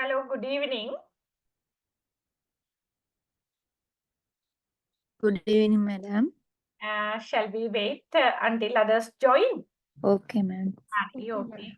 Hello, good evening. Good evening, madam. Shall we wait until others join? Okay, ma'am. Okay.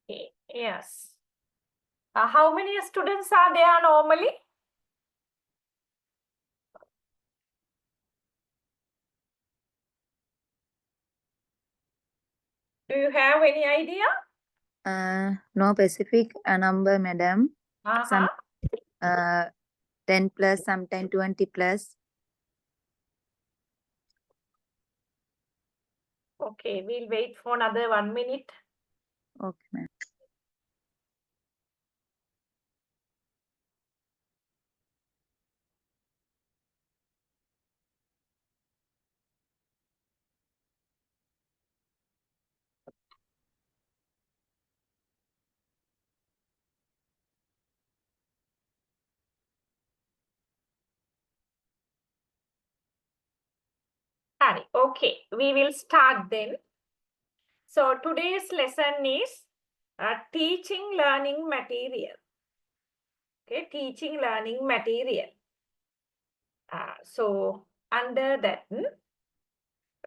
Okay. Yes. How many students are there normally? Do you have any idea? No specific number, madam. Some Uh-huh. 10 plus, sometime 20 plus. Okay, we'll wait for another 1 minute. Okay, ma'am. Okay, we will start then. So today's lesson is teaching learning material. Okay, teaching learning material. So under that,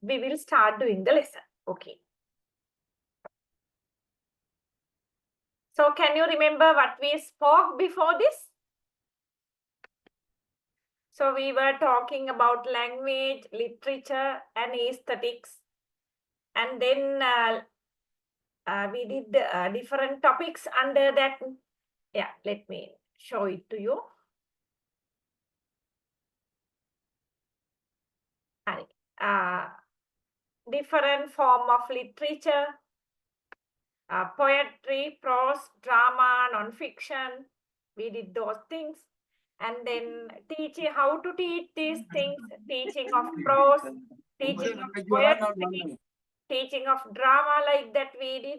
we will start doing the lesson. Okay. So can you remember what we spoke before this? So we were talking about language, literature, and aesthetics. And then we did different topics under that. Yeah, let me show it to you. Different form of literature, poetry, prose, drama, non-fiction. We did those things. And then teaching how to teach these things, teaching of prose, teaching of poetry, teaching of drama, like that we did.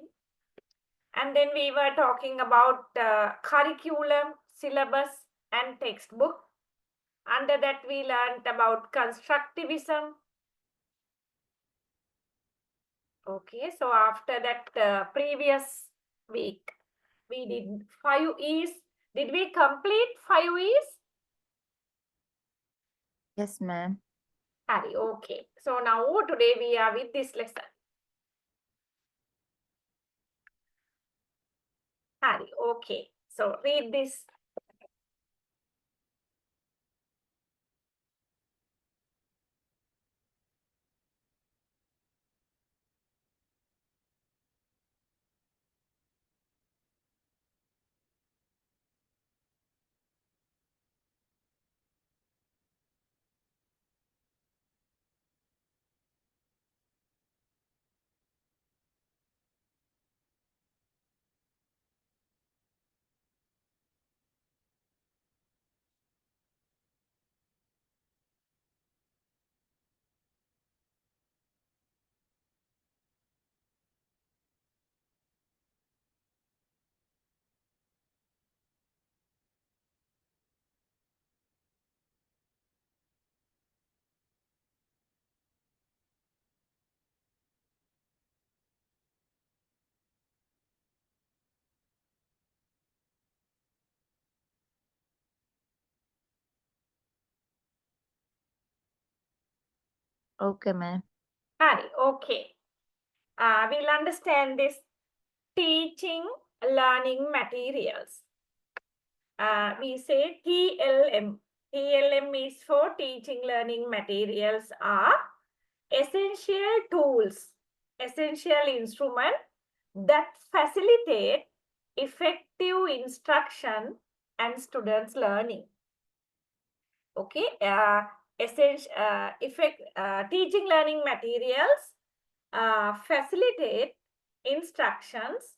And then we were talking about curriculum, syllabus, and textbook. Under that, we learned about constructivism. Okay, so after that previous week, we did 5 E's. Did we complete 5 E's? Yes, ma'am. Okay. So now today we are with this lesson. Okay. So read this. Okay, ma'am. Hari, okay. We'll understand this teaching learning materials. We say TLM. TLM is for teaching learning materials are essential tools, essential instrument that facilitate effective instruction and students learning. Okay, teaching learning materials facilitate instructions,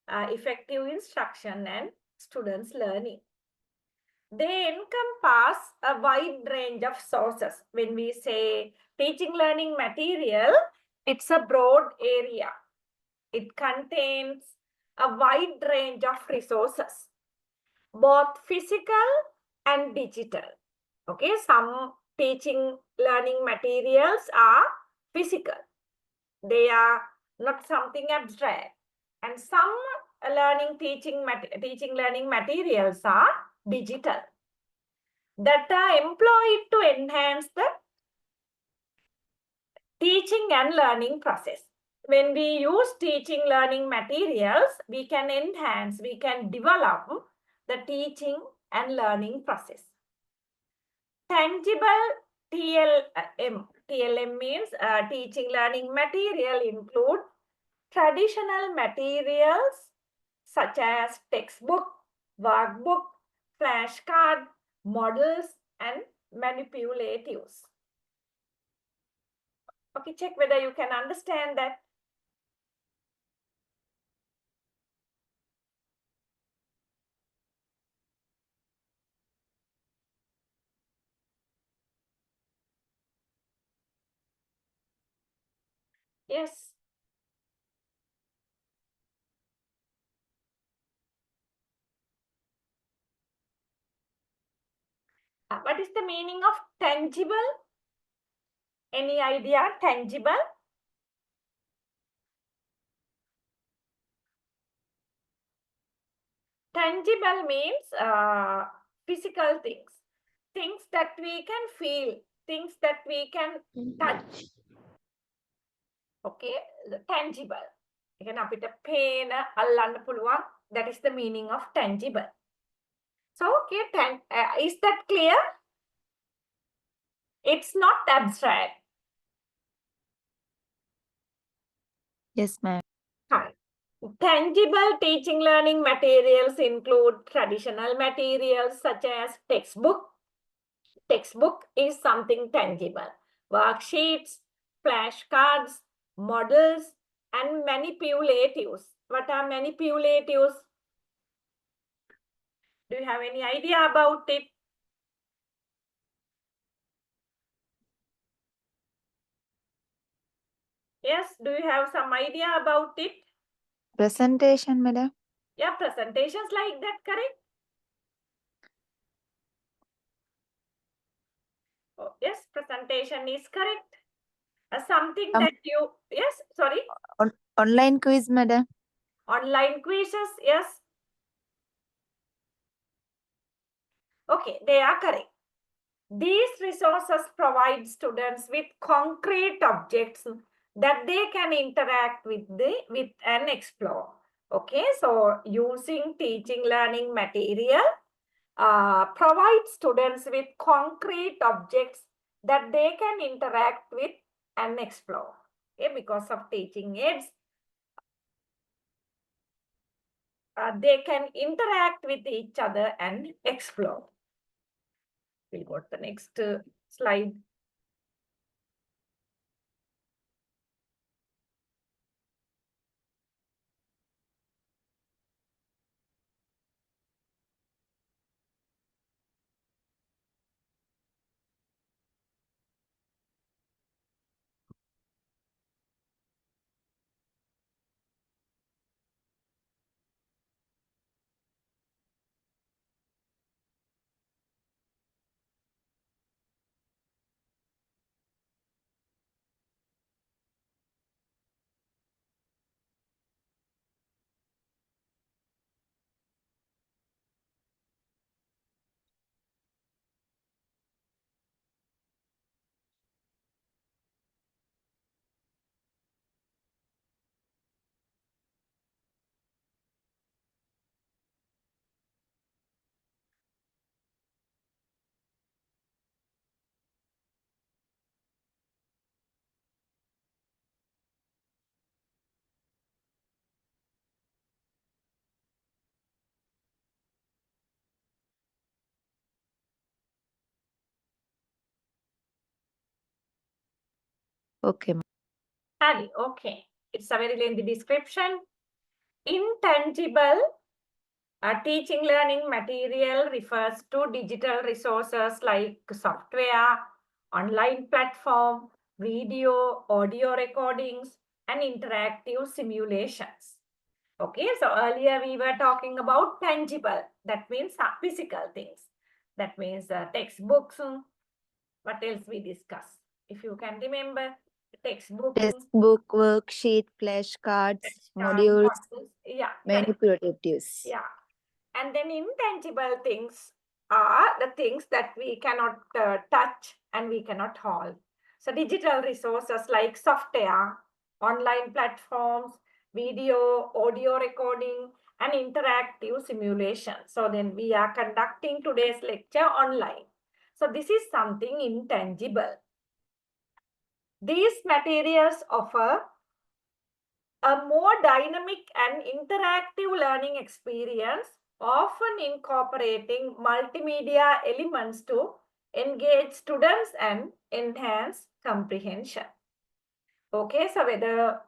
effective instruction and students learning. They encompass a wide range of sources. When we say teaching learning material, it's a broad area. It contains a wide range of resources, both physical and digital. Okay, some teaching learning materials are physical. They are not something abstract. And some teaching learning materials are digital, that are employed to enhance the teaching and learning process. When we use teaching learning materials, we can enhance, we can develop the teaching and learning process. Tangible TLM. TLM means teaching learning material include traditional materials such as textbook, workbook, flashcard, models, and manipulatives. Okay, check whether you can understand that. Yes. What is the meaning of tangible? Any idea? Tangible? Tangible means physical things. Things that we can feel. Things that we can touch. Okay, tangible. Again, අපිට පේන අල්ලන්න පුළුවන්. That is the meaning of tangible. So, okay, is that clear? It's not abstract. Yes, ma'am. Hi. Tangible teaching learning materials include traditional materials such as textbook. Textbook is something tangible. Worksheets, flashcards, models, and manipulatives. What are manipulatives? Do you have any idea about it? Yes, do you have some idea about it? Presentation, madam. Yeah, presentations like that, correct? Oh, yes, presentation is correct. Something that you, yes, sorry. Online quiz, madam. Online quizzes, yes. Okay, they are correct. These resources provide students with concrete objects that they can interact with and explore. Okay, so using teaching learning material provides students with concrete objects that they can interact with and explore. Okay, because of teaching aids, they can interact with each other and explore. We'll go to the next slide. Okay, ma'am. Harry, okay. It's a very lengthy description. Intangible teaching learning material refers to digital resources like software, online platform, video, audio recordings, and interactive simulations. Okay, so earlier we were talking about tangible, that means physical things. That means textbooks. What else we discuss? If you can remember, textbook, Textbook, worksheet, flashcards, modules, yeah, correct. manipulatives. Yeah. And then intangible things are the things that we cannot touch and we cannot hold. So digital resources like software, online platforms, video, audio recording, and interactive simulation. So then we are conducting today's lecture online. So this is something intangible. These materials offer a more dynamic and interactive learning experience, often incorporating multimedia elements to engage students and enhance comprehension. Okay, so whether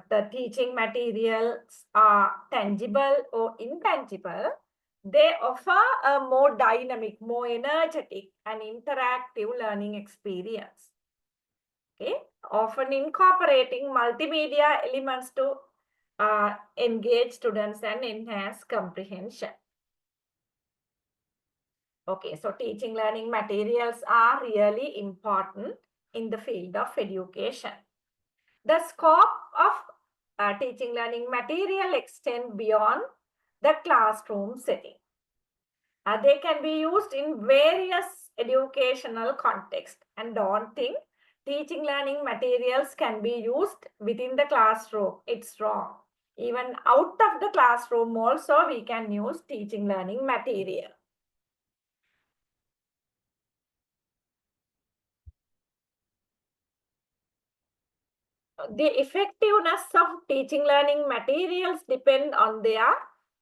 the teaching materials are tangible or intangible, they offer a more dynamic, more energetic, and interactive learning experience. Okay, often incorporating multimedia elements to engage students and enhance comprehension. Okay, so teaching learning materials are really important in the field of education. The scope of teaching learning material extend beyond the classroom setting. They can be used in various educational contexts, and don't think teaching learning materials can be used within the classroom. It's wrong. Even out of the classroom also we can use teaching learning material. The effectiveness of teaching learning materials depend on their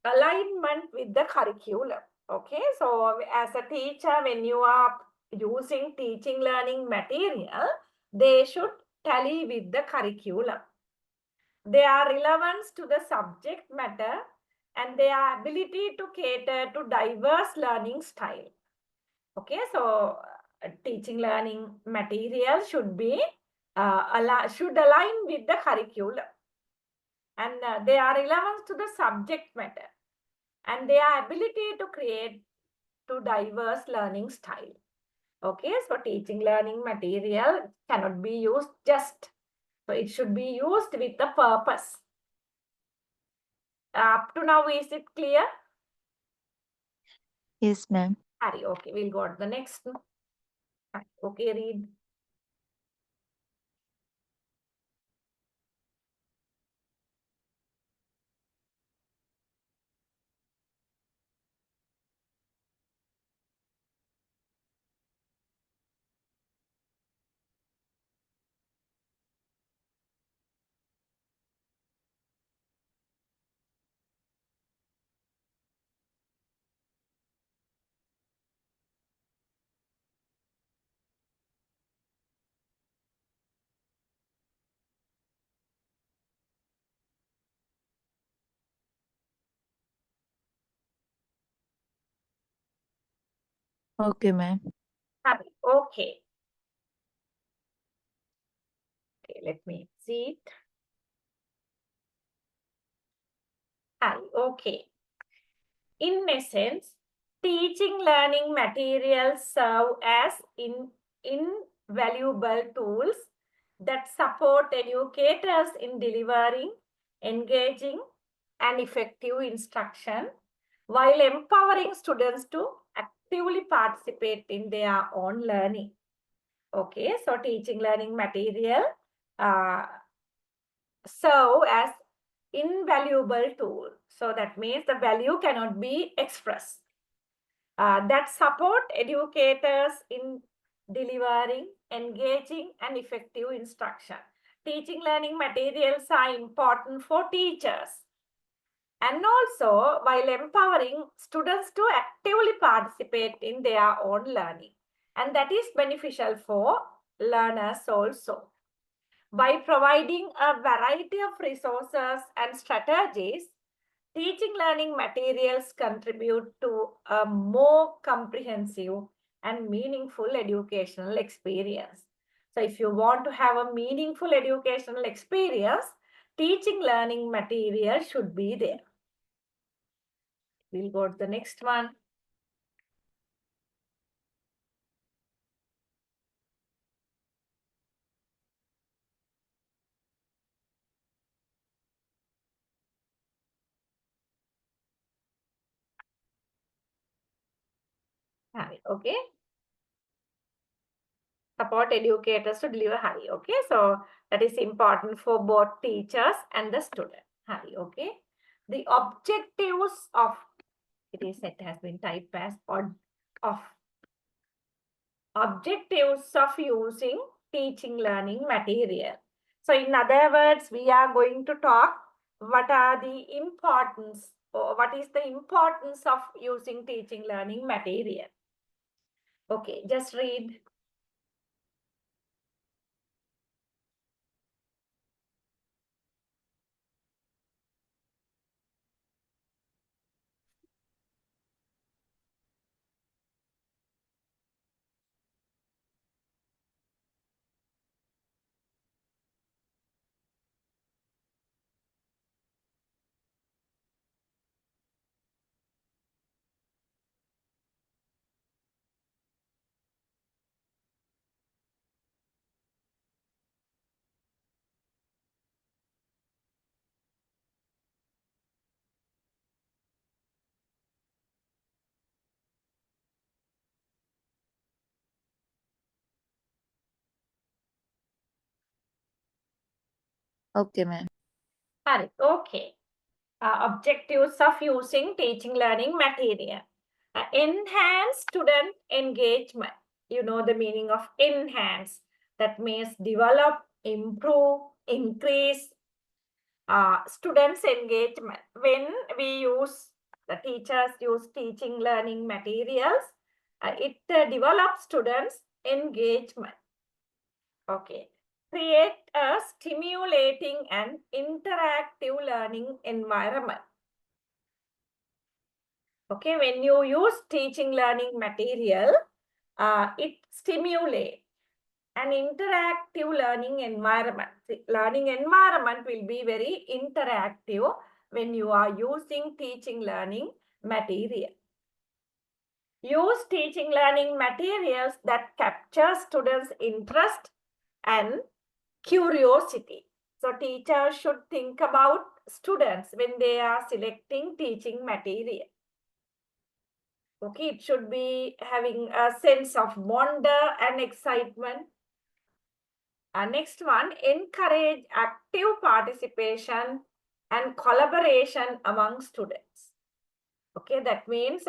alignment with the curriculum. Okay, so as a teacher, when you are using teaching learning material, they should tally with the curriculum. Their relevance to the subject matter and their ability to cater to diverse learning style. Okay, so teaching learning material should be should align with the curriculum, and their relevance to the subject matter and their ability to create to diverse learning style. Okay, so teaching learning material cannot be used just, so it should be used with the purpose. Up to now, is it clear? Yes, ma'am. Harry, okay, we'll go to the next. Okay, read. Okay, ma'am. Harry, okay. Okay, let me see it. Harry, okay. In essence, teaching learning materials serve as invaluable tools that support educators in delivering engaging and effective instruction while empowering students to actively participate in their own learning. Okay, so teaching learning material uh, serve as invaluable tool. So that means the value cannot be expressed. That support educators in delivering engaging and effective instruction. Teaching learning materials are important for teachers and also while empowering students to actively participate in their own learning, and that is beneficial for learners also. By providing a variety of resources and strategies, teaching learning materials contribute to a more comprehensive and meaningful educational experience. So, if you want to have a meaningful educational experience, teaching learning material should be there. We'll go to the next one. Okay. Support educators to deliver hurry. Okay. So that is important for both teachers and the student. Hurry. Okay. The objectives of it has been typed as of objectives of using teaching learning material. So in other words, we are going to talk what are the importance or what is the importance of using teaching learning material. Okay, just read. Okay, ma'am. Okay. Objectives of using teaching learning material. Enhance student engagement. You know the meaning of enhance. That means develop, improve, increase students' engagement. When the teachers use teaching learning materials, it develops students' engagement. Okay. Create a stimulating and interactive learning environment. Okay, when you use teaching learning material, it stimulates an interactive learning environment. Learning environment will be very interactive when you are using teaching learning material. Use teaching learning materials that capture students' interest and curiosity. So teachers should think about students when they are selecting teaching material. Okay, it should be having a sense of wonder and excitement. Next one, encourage active participation and collaboration among students. Okay, that means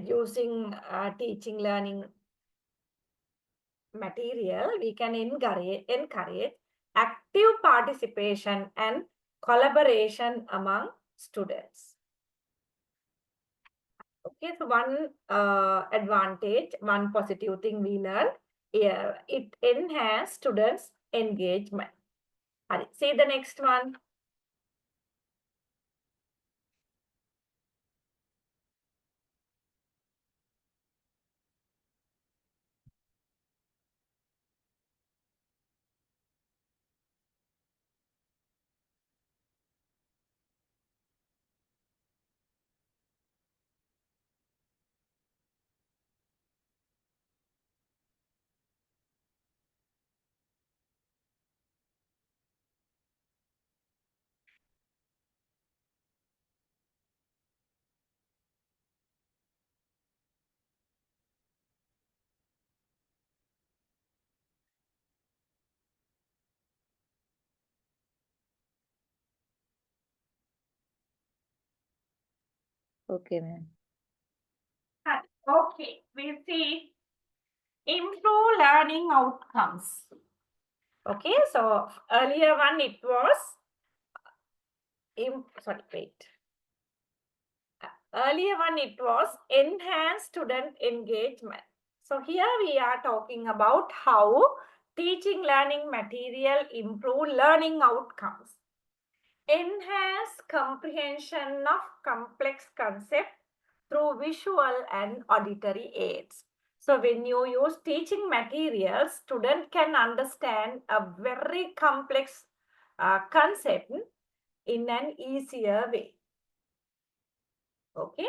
using teaching learning material, we can encourage active participation and collaboration among students. Okay, so one advantage, one positive thing we learned, yeah, it enhances students' engagement. See the next one. Okay, ma'am. Okay, we see improve learning outcomes. Okay, so earlier one it was, earlier one it was enhance student engagement. So here we are talking about how teaching learning material improve learning outcomes, enhance comprehension of complex concepts through visual and auditory aids. So when you use teaching materials, student can understand a very complex concept in an easier way. Okay.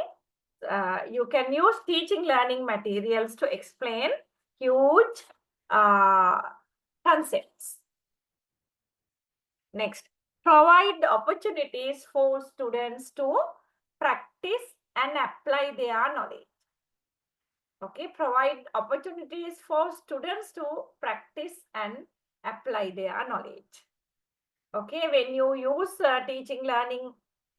You can use teaching learning materials to explain huge concepts. Next, provide opportunities for students to practice and apply their knowledge. Okay, provide opportunities for students to practice and apply their knowledge. Okay, when you use teaching learning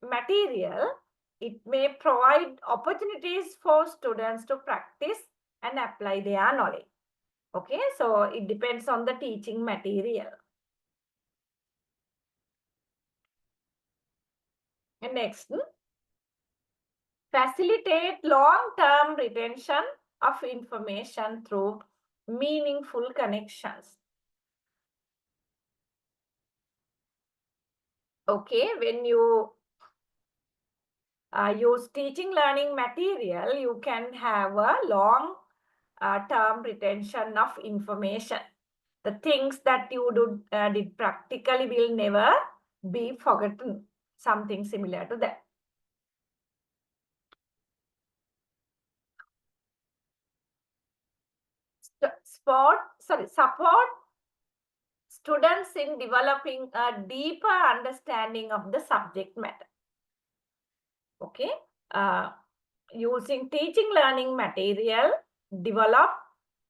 material, it may provide opportunities for students to practice and apply their knowledge. Okay, so it depends on the teaching material. And next, facilitate long-term retention of information through meaningful connections. Okay, when you use teaching learning material, you can have a long term retention of information. The things that you did practically will never be forgotten. Something similar to that. Support students in developing a deeper understanding of the subject matter. Okay. Using teaching learning material, develop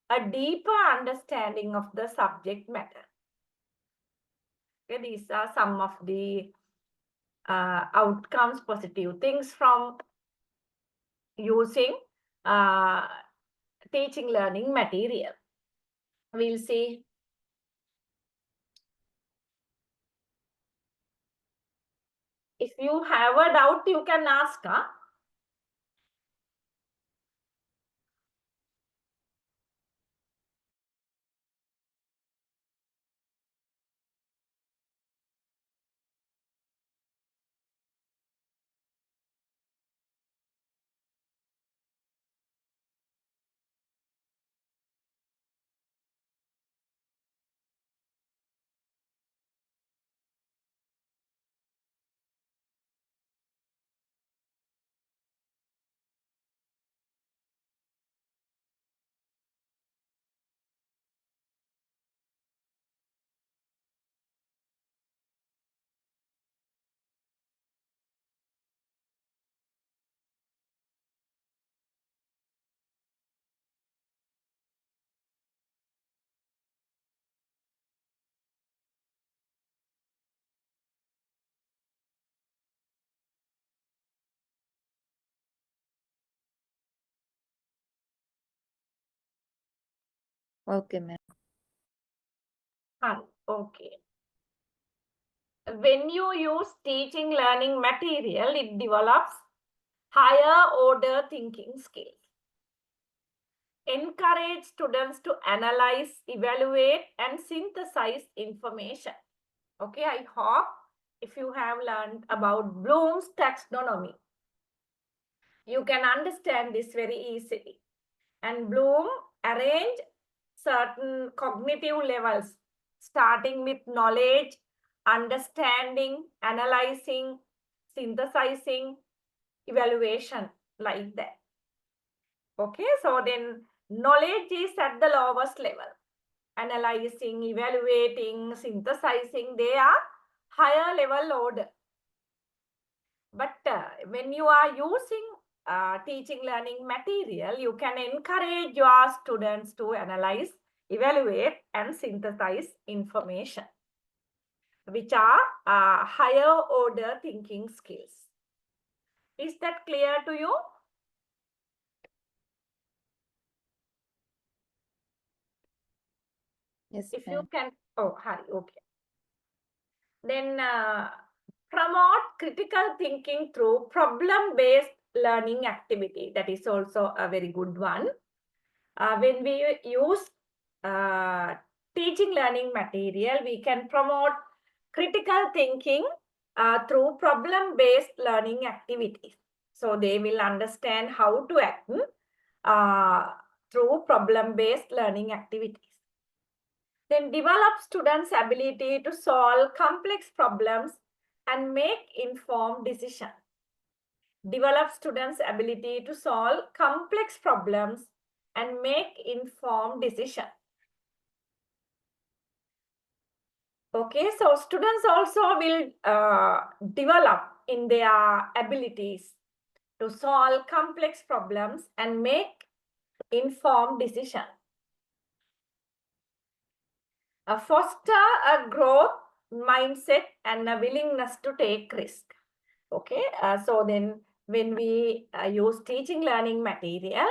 a deeper understanding of the subject matter. Okay, these are some of the outcomes, positive things from using teaching learning material. We'll see. If you have a doubt, you can ask. Huh? Okay, ma'am. Okay. When you use teaching learning material, it develops higher order thinking skills. Encourage students to analyze, evaluate, and synthesize information. Okay, I hope if you have learned about Bloom's taxonomy, you can understand this very easily. And Bloom arranged certain cognitive levels, starting with knowledge, understanding, analyzing, synthesizing, evaluation, like that. Okay, so then knowledge is at the lowest level. Analyzing, evaluating, synthesizing, they are higher level order. But when you are using teaching learning material, you can encourage your students to analyze, evaluate, and synthesize information, which are higher order thinking skills. Is that clear to you? Yes, If ma'am. you can, oh, hi, okay. Then promote critical thinking through problem-based learning activity. That is also a very good one. When we use teaching learning material, we can promote critical thinking through problem-based learning activities. So they will understand how to act through problem-based learning activities. Then develop students' ability to solve complex problems and make informed decisions. Develop students' ability to solve complex problems and make informed decisions. Okay, so students also will develop in their abilities to solve complex problems and make informed decisions. Foster a growth mindset and a willingness to take risk. Okay, so then when we use teaching learning material,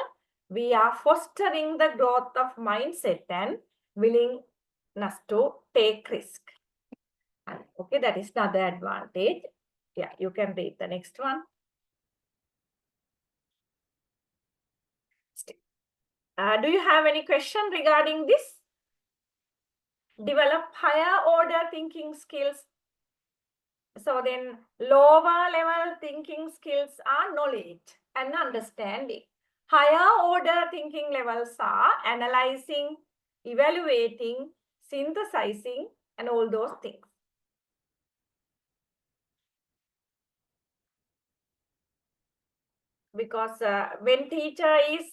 we are fostering the growth of mindset and willingness to take risk. Okay, that is another advantage. Yeah, you can read the next one. Do you have any question regarding this? Develop higher order thinking skills. So then lower level thinking skills are knowledge and understanding. Higher order thinking levels are analyzing, evaluating, synthesizing, and all those things. Because when teacher is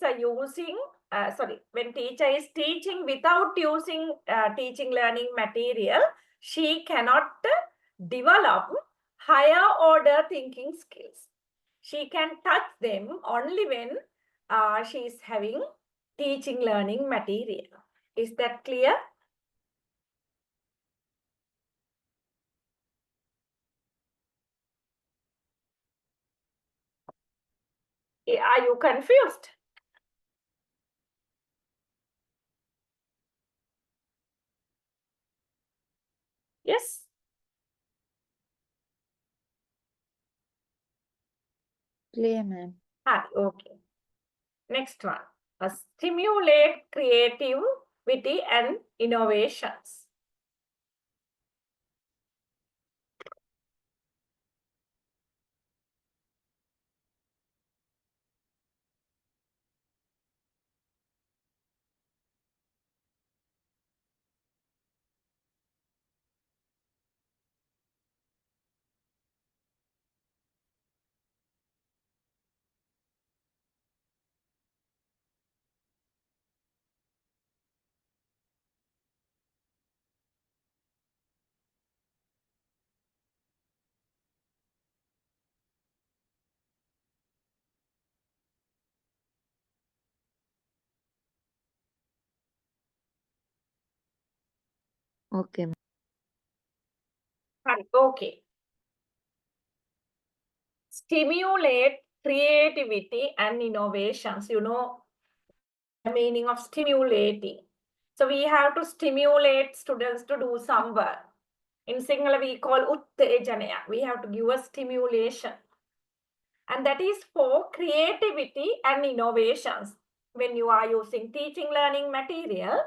when teacher is teaching without using teaching learning material, she cannot develop higher order thinking skills. She can touch them only when she is having teaching learning material. Is that clear? Are you confused? Yes? Clear, ma'am. Okay. Next one. Stimulate creativity and innovations. Okay, ma'am. Okay. Stimulate creativity and innovations. You know the meaning of stimulating. So we have to stimulate students to do some work. In Sinhala, we call uttejanaya. We have to give a stimulation. And that is for creativity and innovations. When you are using teaching learning material,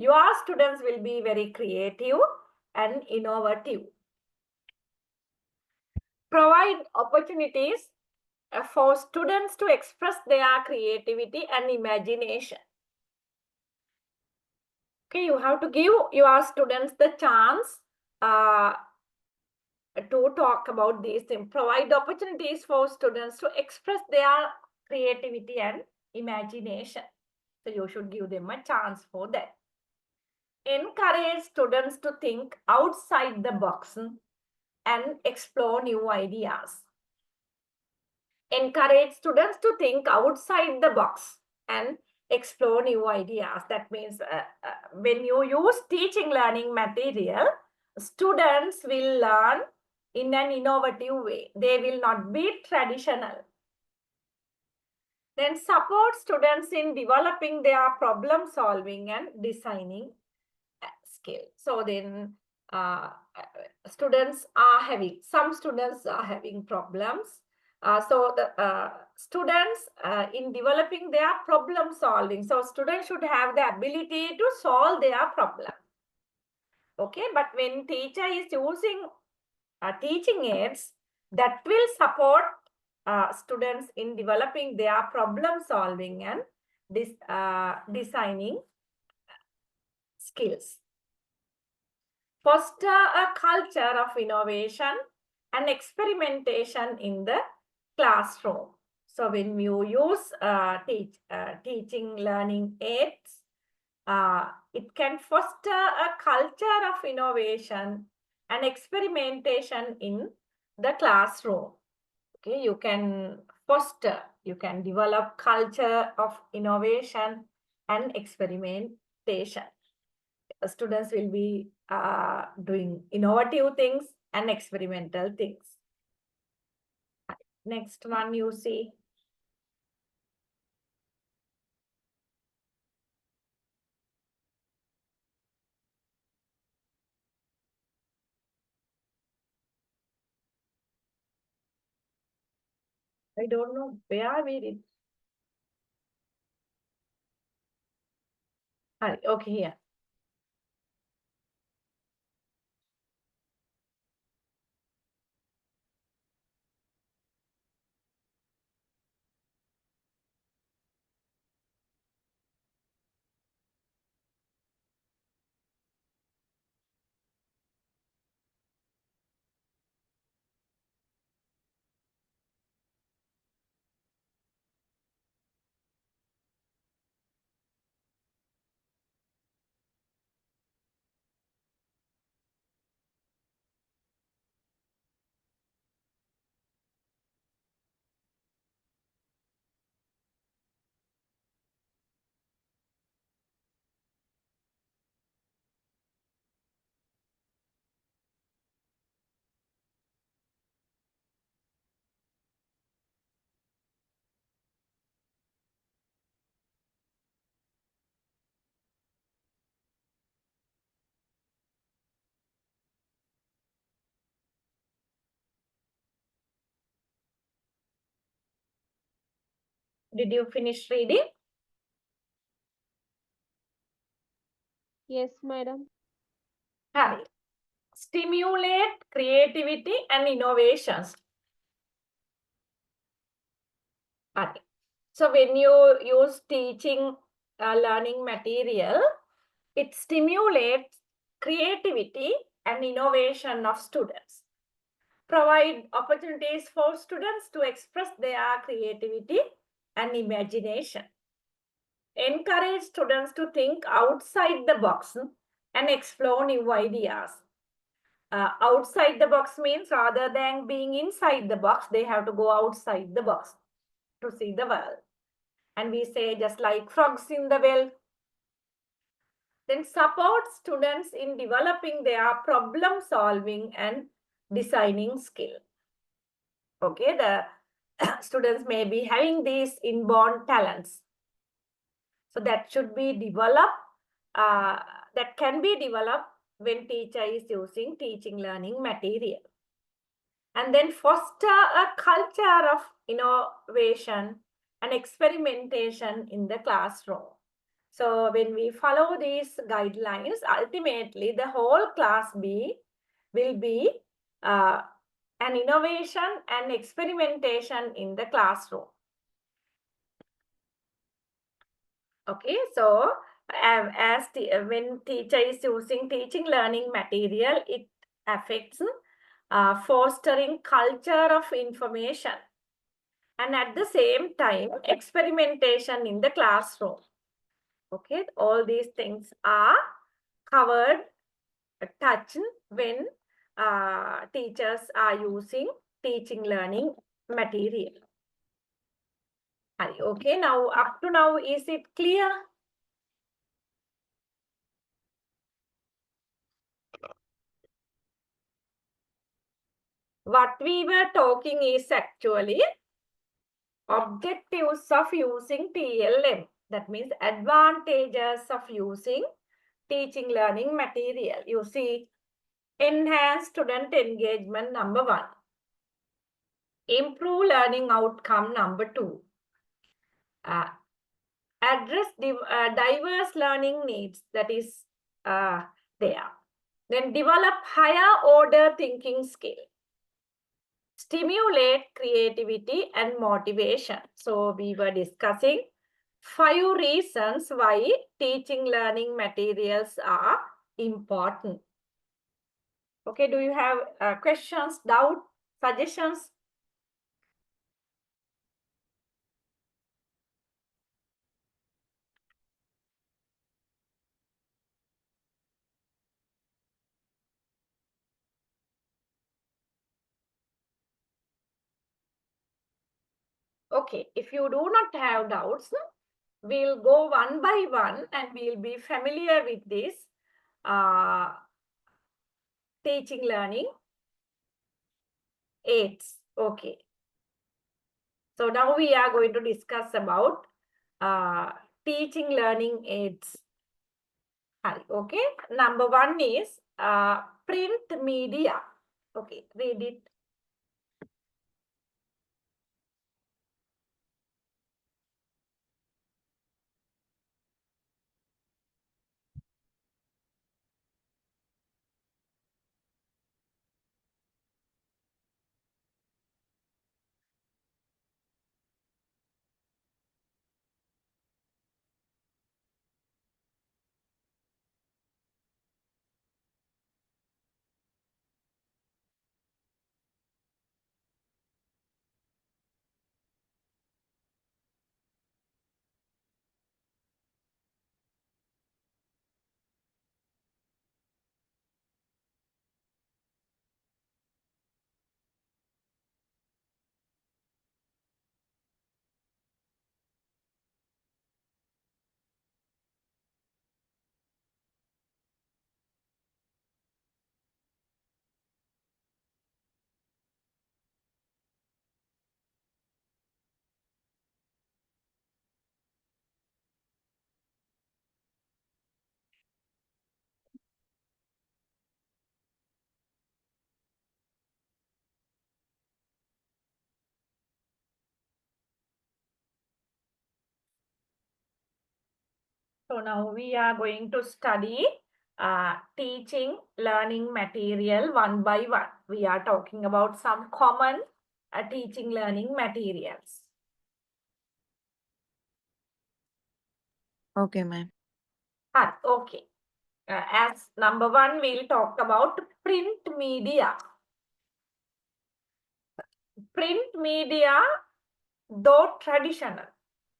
your students will be very creative and innovative. Provide opportunities for students to express their creativity and imagination. Okay, you have to give your students the chance to talk about these things. Provide opportunities for students to express their creativity and imagination. So you should give them a chance for that. Encourage students to think outside the box and explore new ideas. Encourage students to think outside the box and explore new ideas. That means when you use teaching learning material, students will learn in an innovative way. They will not be traditional. Then support students in developing their problem solving and designing skill. So then some students are having problems. So the students in developing their problem solving. So students should have the ability to solve their problem. Okay, but when teacher is using teaching aids, that will support students in developing their problem solving and designing skills. Foster a culture of innovation and experimentation in the classroom. So when you use teaching learning aids, it can foster a culture of innovation and experimentation in the classroom. Okay, you can foster, you can develop culture of innovation and experimentation. Students will be doing innovative things and experimental things. Next one you see. I don't know where we did. Okay, here. Did you finish reading? Yes, madam. Harry. Stimulate creativity and innovations. Okay. So when you use teaching learning material, it stimulates creativity and innovation of students. Provide opportunities for students to express their creativity and imagination. Encourage students to think outside the box and explore new ideas. Outside the box means rather than being inside the box, they have to go outside the box to see the world. And we say just like frogs in the well. Then support students in developing their problem solving and designing skill. Okay, the students may be having these inborn talents. So that should be developed, that can be developed when teacher is using teaching learning material. And then foster a culture of innovation and experimentation in the classroom. So when we follow these guidelines, ultimately the whole class will be an innovation and experimentation in the classroom. Okay, so when teacher is using teaching learning material, it affects fostering culture of information and at the same time experimentation in the classroom. Okay, all these things are covered, touched when teachers are using teaching learning material. Okay, now up to now, is it clear? What we were talking is actually objectives of using TLM. That means advantages of using teaching learning material. You see, enhance student engagement, number 1. Improve learning outcome, number 2. Address diverse learning needs, that is there. Then develop higher order thinking skill. Stimulate creativity and motivation. So we were discussing 5 reasons why teaching learning materials are important. Okay, do you have questions, doubt, suggestions? Okay, if you do not have doubts, we'll go one by one and we'll be familiar with this teaching learning aids. Okay. So now we are going to discuss about teaching learning aids. Okay. Number 1 is print media. Okay, read it. So now we are going to study teaching learning material one by one. We are talking about some common teaching learning materials. Okay, ma'am. Okay. As number 1, we'll talk about print media. Print media, though traditional.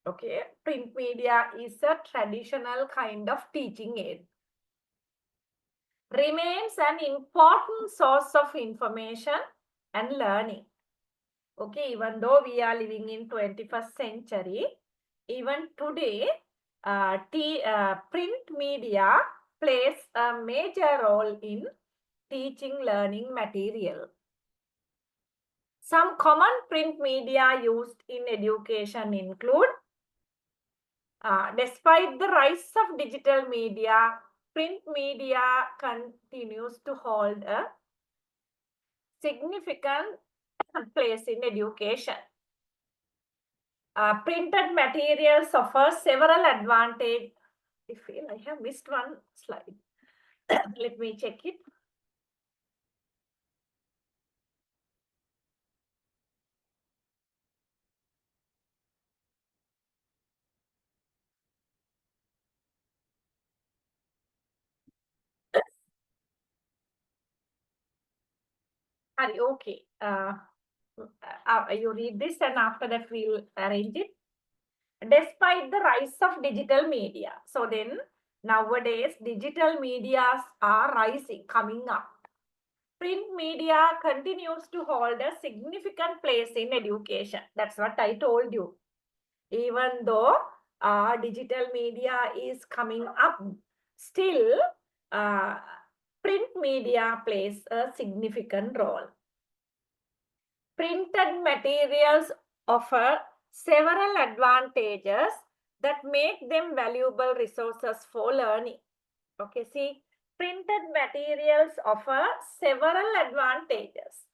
Okay, print media is a traditional kind of teaching aid. Remains an important source of information and learning. Okay, even though we are living in 21st century, even today, print media plays a major role in teaching learning material. Some common print media used in education include, despite the rise of digital media, print media continues to hold a significant place in education. Printed materials offer several advantages. I feel I have missed one slide. Let me check it. Okay. You read this and after that we'll arrange it. Despite the rise of digital media. So then nowadays digital medias are rising, coming up. Print media continues to hold a significant place in education. That's what I told you. Even though digital media is coming up, still print media plays a significant role. Printed materials offer several advantages that make them valuable resources for learning. Okay, see, printed materials offer several advantages.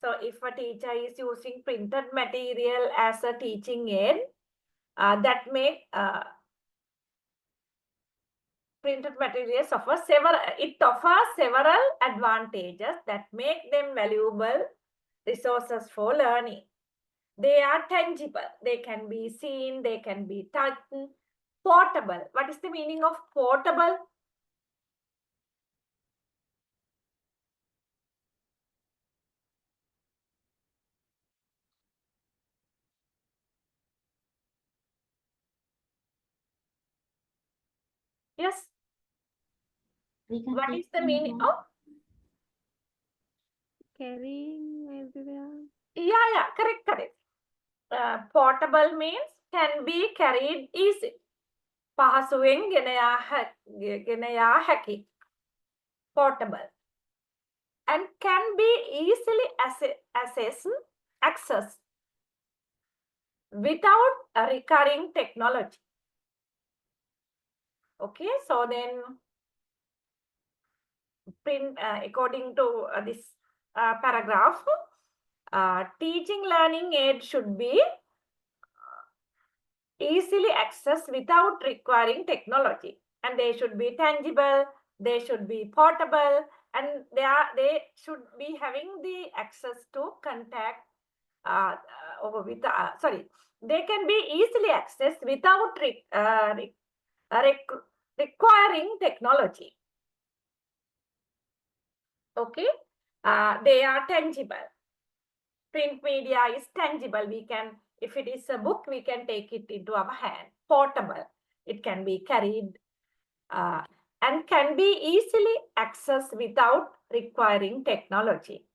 So if a teacher is using printed material as a teaching aid, that make printed materials offers several advantages that make them valuable resources for learning. They are tangible. They can be seen. They can be touched. Portable. What is the meaning of portable? Yes. What is the meaning of? Carrying everywhere. Yeah, correct. Portable means can be carried easily. පහසුවෙන් ගෙන යා හැකි. Portable. And can be easily accessed without a recurring technology. Okay, so then print according to this paragraph, teaching learning aid should be easily accessed without requiring technology, and they should be tangible, they should be portable, and they should be having the access to contact they can be easily accessed without requiring technology. Okay, they are tangible. Print media is tangible. We can, if it is a book, we can take it into our hand. Portable, it can be carried and can be easily accessed without requiring technology.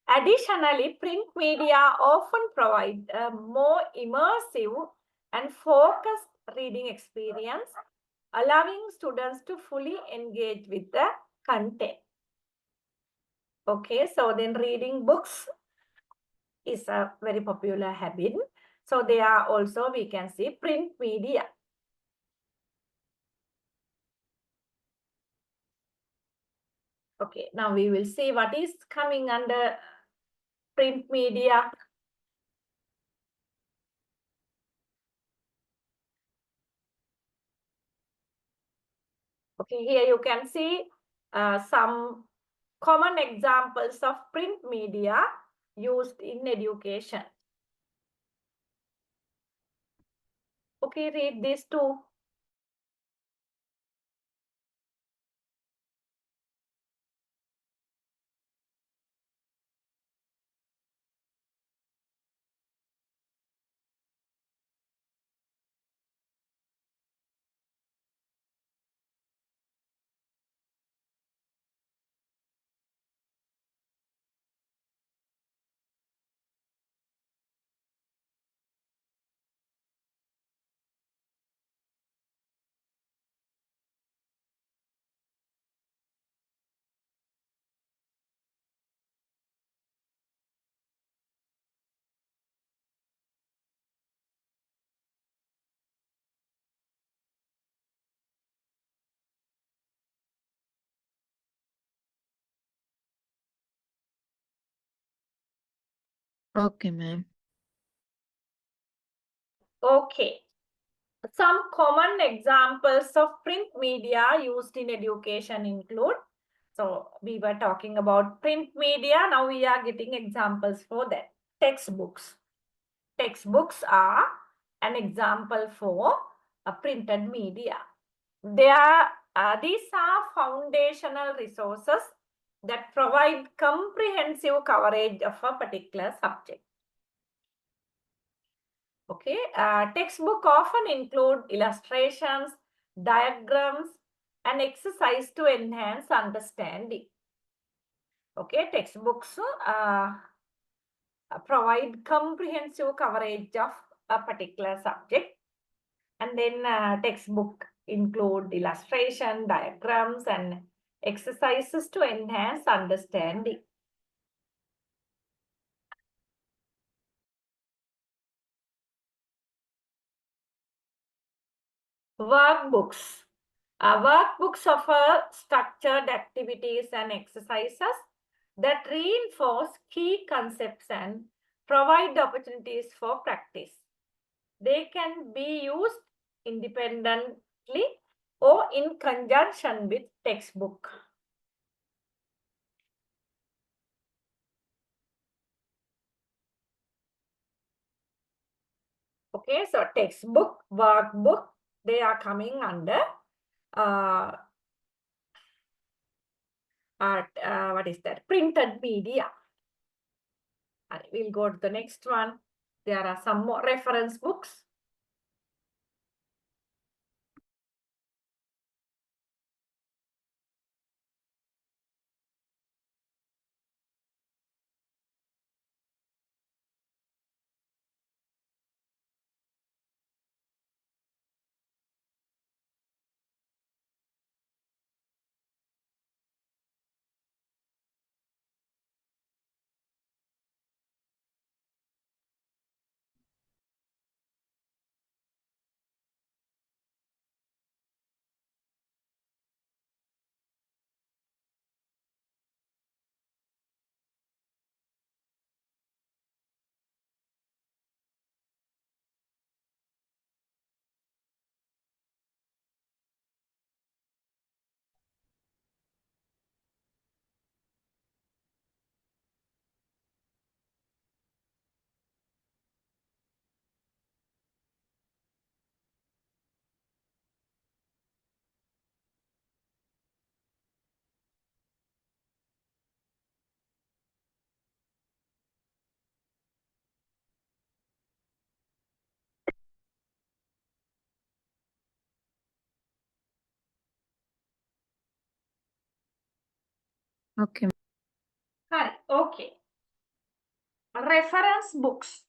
Additionally, print media often provide a more immersive and focused reading experience, allowing students to fully engage with the content. Okay, so then reading books is a very popular habit. So they are also, we can see, print media. Okay, now we will see what is coming under print media. Okay, here you can see some common examples of print media used in education. Okay, read these two. Okay, ma'am. Okay. Some common examples of print media used in education include, so we were talking about print media, now we are getting examples for that. Textbooks. Textbooks are an example for a printed media. These are foundational resources that provide comprehensive coverage of a particular subject. Okay, textbook often include illustrations, diagrams, and exercise to enhance understanding. Okay, textbooks provide comprehensive coverage of a particular subject, and then textbook include illustration, diagrams, and exercises to enhance understanding. Workbooks. Workbooks offer structured activities and exercises that reinforce key concepts and provide opportunities for practice. They can be used independently or in conjunction with textbook. Okay, so textbook, workbook, they are coming under what is that? Printed media. We'll go to the next one. There are some more reference books. Okay. Hi, okay. Reference books.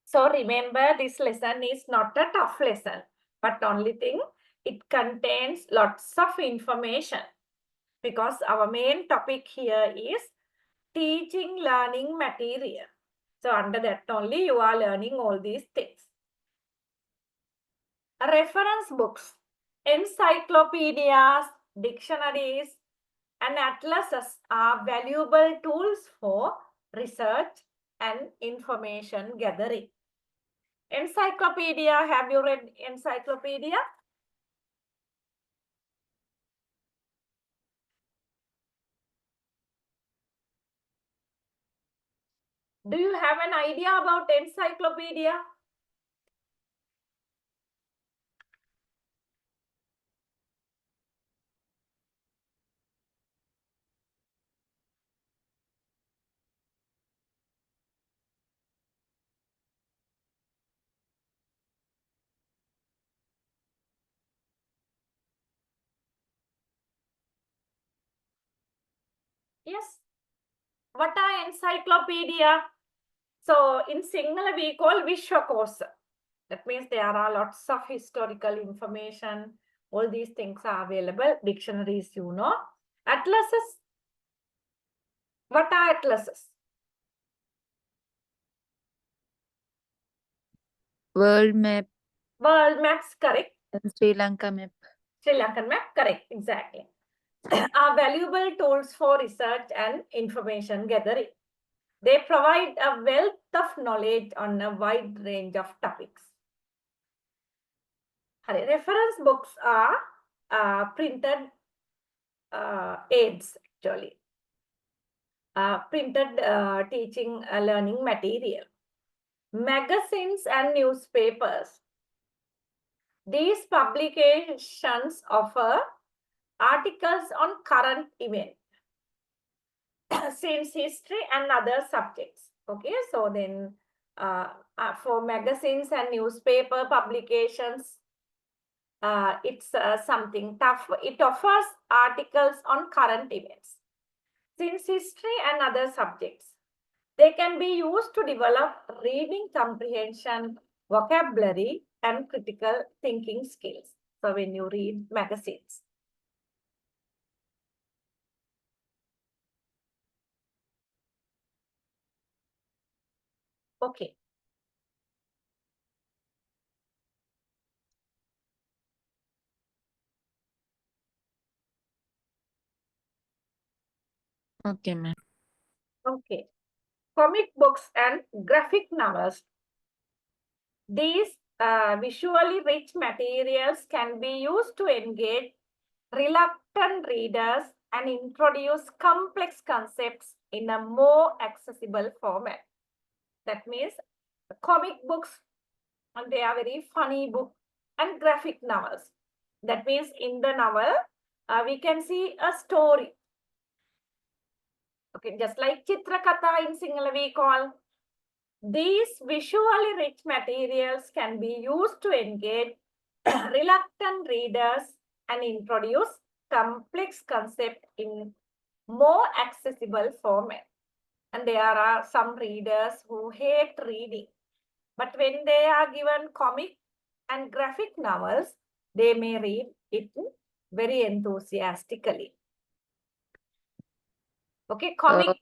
So remember, this lesson is not a tough lesson, but only thing, it contains lots of information because our main topic here is teaching learning material. So under that only you are learning all these things. Reference books, encyclopedias, dictionaries, and atlases are valuable tools for research and information gathering. Encyclopedia, have you read encyclopedia? Do you have an idea about encyclopedia? Yes. What are encyclopedia? So in Sinhala we call Vishwakosa. That means there are lots of historical information. All these things are available. Dictionaries, you know. Atlases. What are atlases? World map World maps, correct. and Sri Lanka map. Sri Lankan map, correct. Exactly. Are valuable tools for research and information gathering. They provide a wealth of knowledge on a wide range of topics. Reference books are printed aids, actually. Printed teaching learning material. Magazines and newspapers. These publications offer articles on current events, since history and other subjects. Okay, so then for magazines and newspaper publications, it's something tough. It offers articles on current events, since history and other subjects. They can be used to develop reading comprehension, vocabulary, and critical thinking skills. So when you read magazines. Okay. Okay, ma'am. Okay. Comic books and graphic novels. These visually rich materials can be used to engage reluctant readers and introduce complex concepts in a more accessible format. That means comic books, and they are very funny book, and graphic novels. That means in the novel, we can see a story. Okay, just like Chitrakatha in Sinhala we call. These visually rich materials can be used to engage reluctant readers and introduce complex concept in more accessible format. And there are some readers who hate reading, but when they are given comic and graphic novels, they may read it very enthusiastically. Okay, comic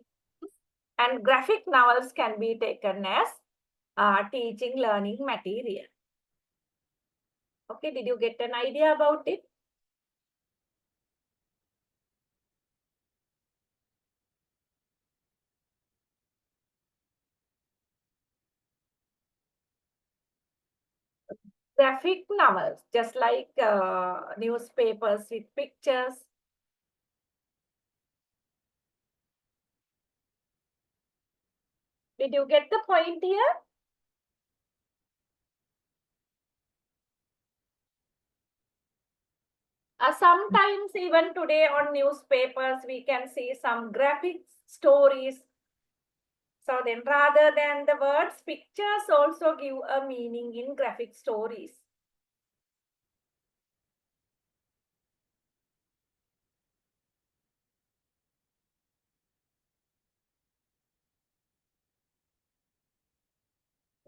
and graphic novels can be taken as teaching learning material. Okay, did you get an idea about it? Graphic novels, just like newspapers with pictures. Did you get the point here? Sometimes even today on newspapers, we can see some graphic stories. So then rather than the words, pictures also give a meaning in graphic stories.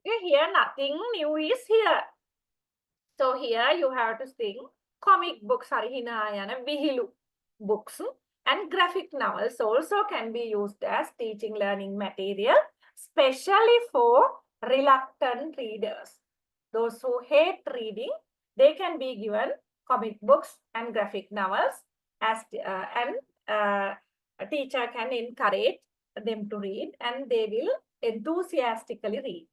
Okay, here nothing new is here. So here you have to think comic books, Harihinayana, Vihilu books and graphic novels also can be used as teaching learning material, especially for reluctant readers. Those who hate reading, they can be given comic books and graphic novels as a teacher can encourage them to read and they will enthusiastically read.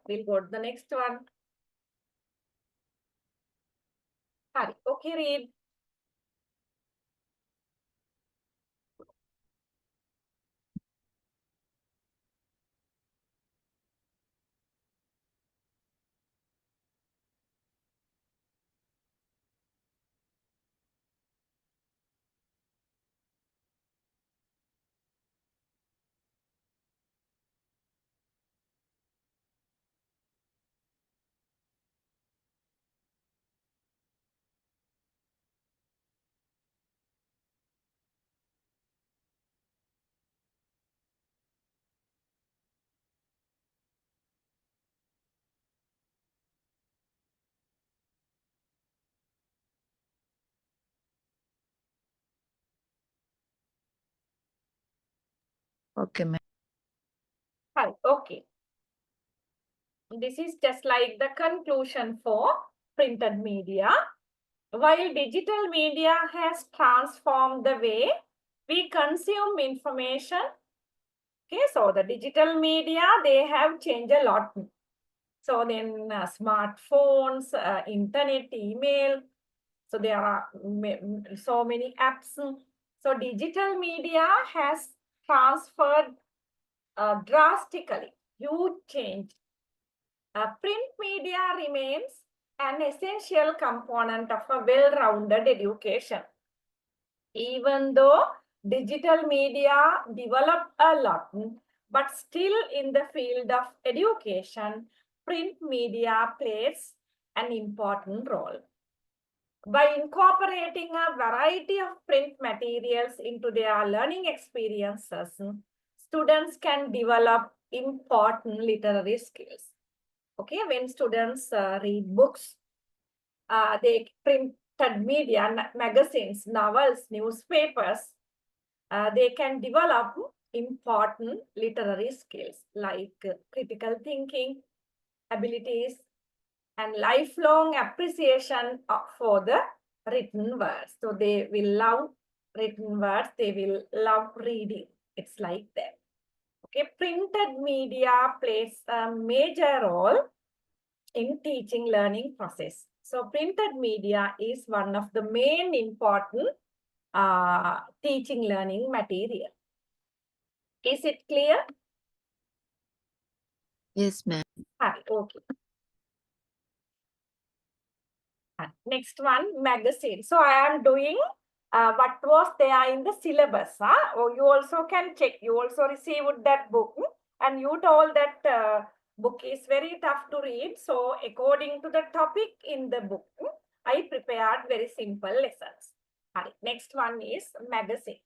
We'll go to the next one. Okay, read. Okay, ma'am. Hi, okay. This is just like the conclusion for printed media. While digital media has transformed the way we consume information, okay, so the digital media, they have changed a lot. So then smartphones, internet, email, so there are so many apps. So digital media has transferred drastically, huge change. Print media remains an essential component of a well-rounded education. Even though digital media developed a lot, but still in the field of education, print media plays an important role. By incorporating a variety of print materials into their learning experiences, students can develop important literary skills. Okay, when students read books, they printed media, magazines, novels, newspapers, they can develop important literary skills like critical thinking, abilities, and lifelong appreciation for the written words. So they will love written words, they will love reading. It's like that. Okay, printed media plays a major role in teaching learning process. So printed media is one of the main important teaching learning material. Is it clear? Yes, ma'am. Hi, okay. Next one, magazine. So I am doing what was there in the syllabus. Or you also can check. You also received that book and you told that book is very tough to read. So according to the topic in the book, I prepared very simple lessons. Next one is magazine.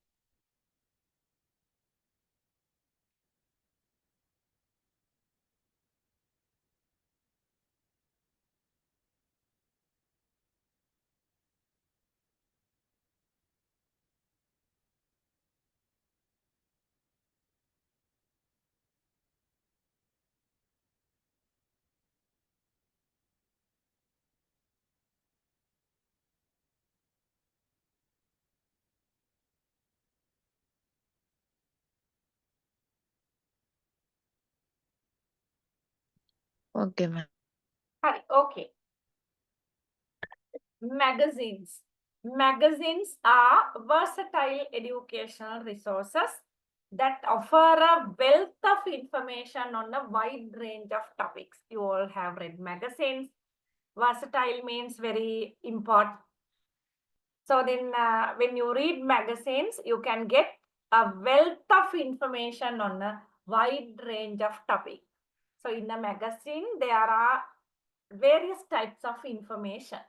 Okay, ma'am. Okay. Magazines. Magazines are versatile educational resources that offer a wealth of information on a wide range of topics. You all have read magazines. Versatile means very important. So then when you read magazines, you can get a wealth of information on a wide range of topics. So in a magazine, there are various types of information.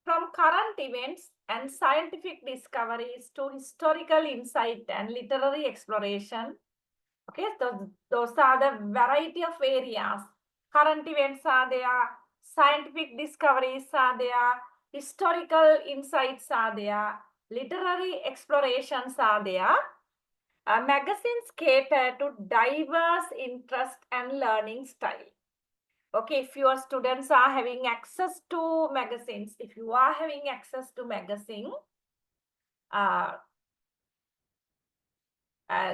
From current events and scientific discoveries to historical insight and literary exploration. Okay, those are the variety of areas. Current events are there, scientific discoveries are there, historical insights are there, literary explorations are there. Magazines cater to diverse interest and learning style. Okay, if your students are having access to magazines, if you are having access to magazine,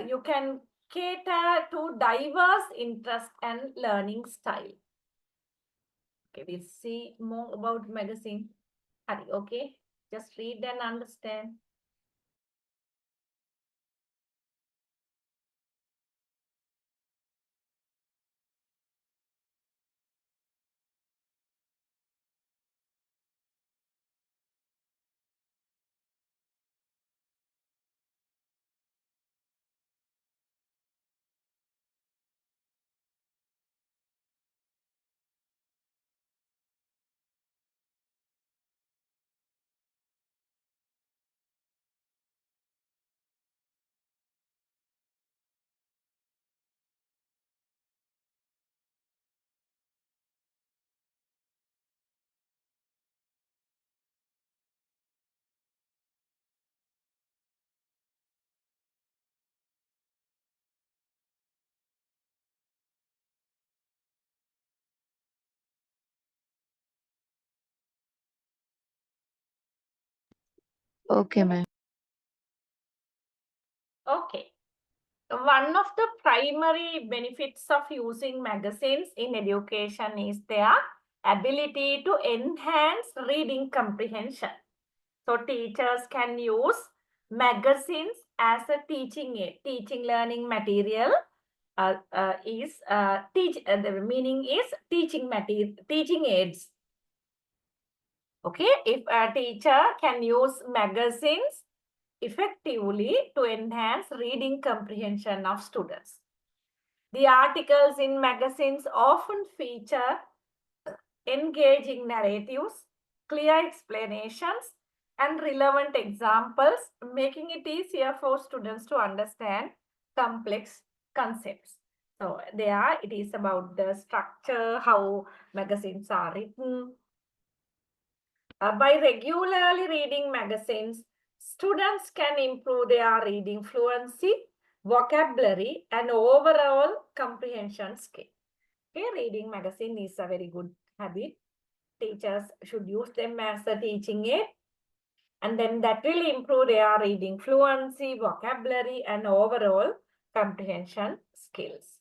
you can cater to diverse interest and learning style. Okay, we'll see more about magazine. Okay, just read and understand. Okay, ma'am. Okay. One of the primary benefits of using magazines in education is their ability to enhance reading comprehension. So teachers can use magazines as a teaching aid. Teaching learning material the meaning is teaching material, teaching aids. Okay, if a teacher can use magazines effectively to enhance reading comprehension of students. The articles in magazines often feature engaging narratives, clear explanations, and relevant examples, making it easier for students to understand complex concepts. So there it is about the structure, how magazines are written. By regularly reading magazines, students can improve their reading fluency, vocabulary, and overall comprehension skill. Okay, reading magazine is a very good habit. Teachers should use them as a teaching aid, and then that will improve their reading fluency, vocabulary, and overall comprehension skills.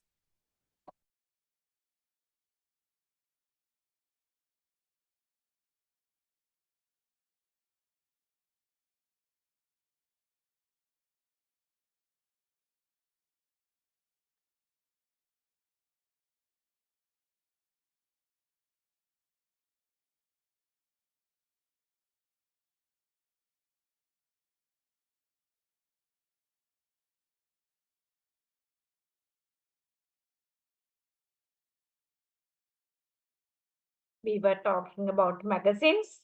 We were talking about magazines.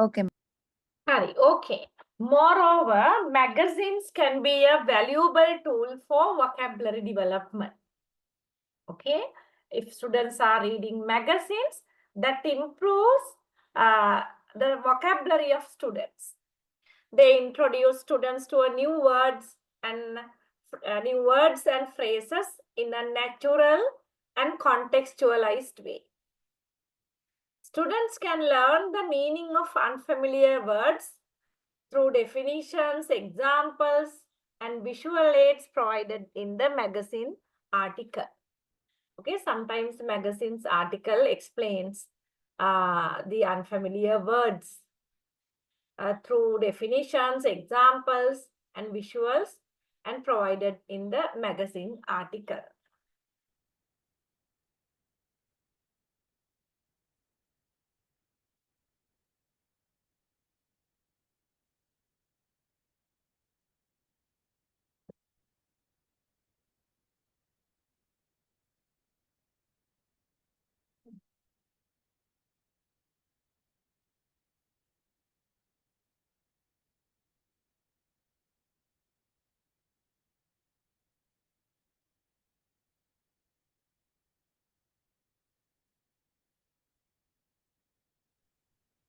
Okay. Hari, okay. Moreover, magazines can be a valuable tool for vocabulary development. Okay, if students are reading magazines, that improves the vocabulary of students. They introduce students to a new words and phrases in a natural and contextualized way. Students can learn the meaning of unfamiliar words through definitions, examples, and visual aids provided in the magazine article. Okay, sometimes magazine's article explains the unfamiliar words through definitions, examples, and visuals, and provided in the magazine article.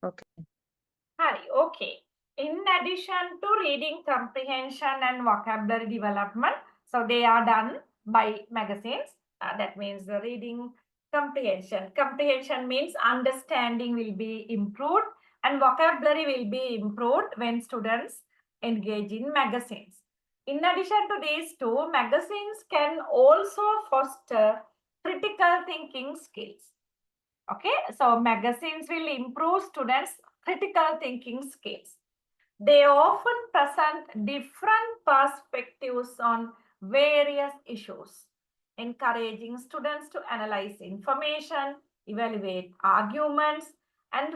Okay. Hi, okay. In addition to reading comprehension and vocabulary development, so they are done by magazines. That means the reading comprehension. Comprehension means understanding will be improved and vocabulary will be improved when students engage in magazines. In addition to these two, magazines can also foster critical thinking skills. Okay, so magazines will improve students' critical thinking skills. They often present different perspectives on various issues, encouraging students to analyze information, evaluate arguments, and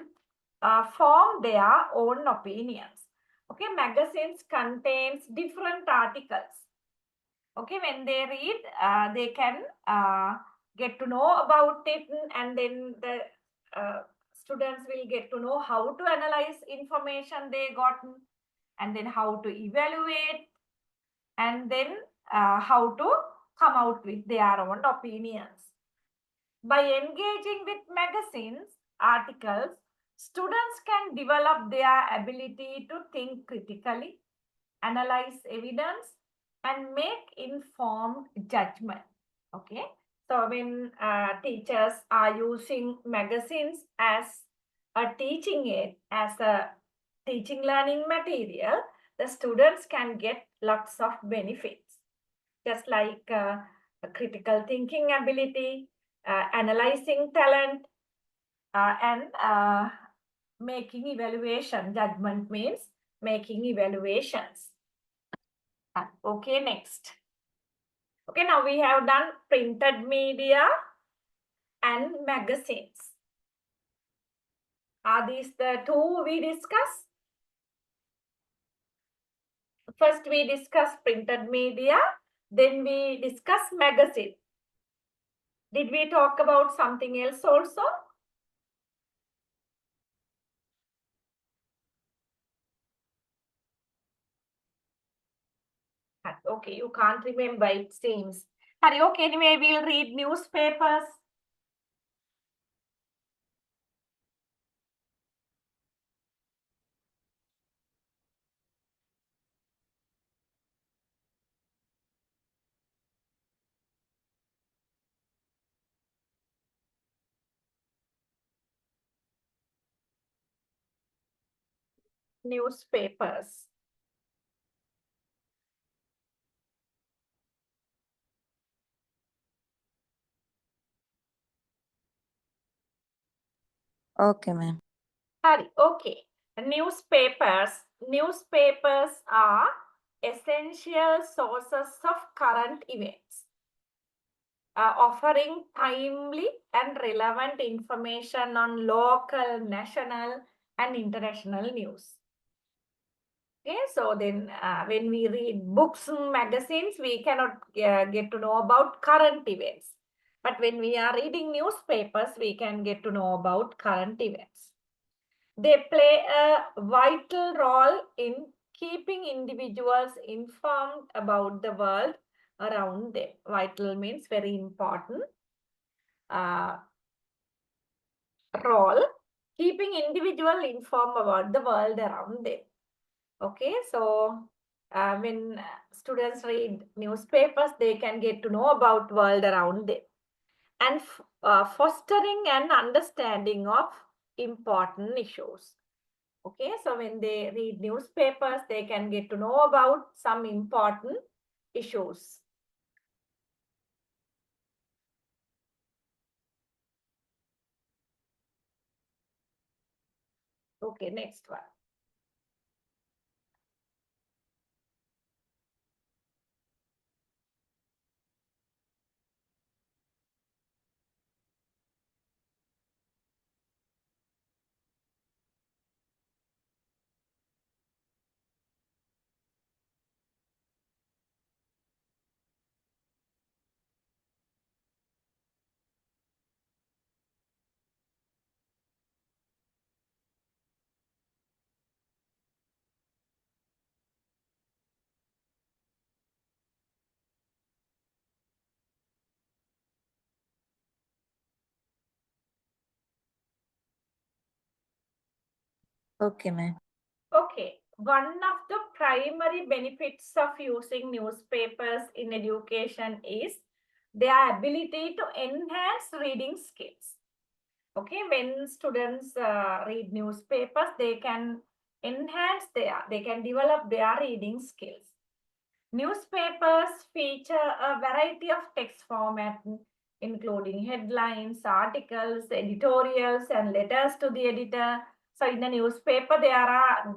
form their own opinions. Okay, magazines contains different articles. Okay, when they read, they can get to know about it, and then the students will get to know how to analyze information they gotten, and then how to evaluate, and then how to come out with their own opinions. By engaging with magazines articles, students can develop their ability to think critically, analyze evidence, and make informed judgment. Okay, so when teachers are using magazines as a teaching aid, as a teaching learning material, the students can get lots of benefits, just like critical thinking ability, analyzing talent, and making evaluation. Judgment means making evaluations. Okay, next. Okay, now we have done printed media and magazines. Are these the two we discussed? First we discuss printed media, then we discuss magazine. Did we talk about something else also? Okay, you can't remember, it seems. Okay, anyway, we'll read newspapers. newspapers. Okay, ma'am. Hari, okay. Newspapers are essential sources of current events, offering timely and relevant information on local, national, and international news. Okay, so then when we read books and magazines, we cannot get to know about current events. But when we are reading newspapers, we can get to know about current events. They play a vital role in keeping individuals informed about the world around them. Vital means very important uh, role, keeping individual informed about the world around them. Okay, so when students read newspapers, they can get to know about world around them and fostering an understanding of important issues. Okay, so when they read newspapers, they can get to know about some important issues. Okay, next one. Okay, ma'am. Okay, one of the primary benefits of using newspapers in education is their ability to enhance reading skills. Okay, when students read newspapers, they can they can develop their reading skills. Newspapers feature a variety of text format, including headlines, articles, editorials, and letters to the editor. So in the newspaper, there are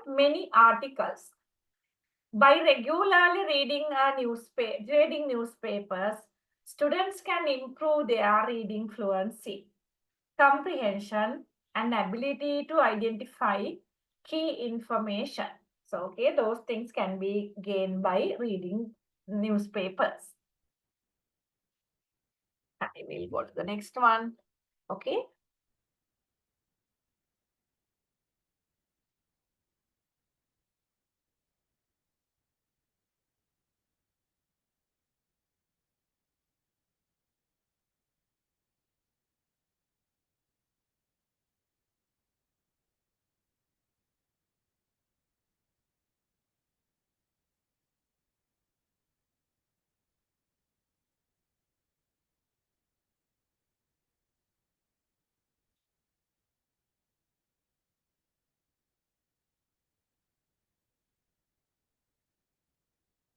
many articles. By regularly reading newspapers, students can improve their reading fluency, comprehension, and ability to identify key information. So, okay, those things can be gained by reading newspapers. I will go to the next one. Okay.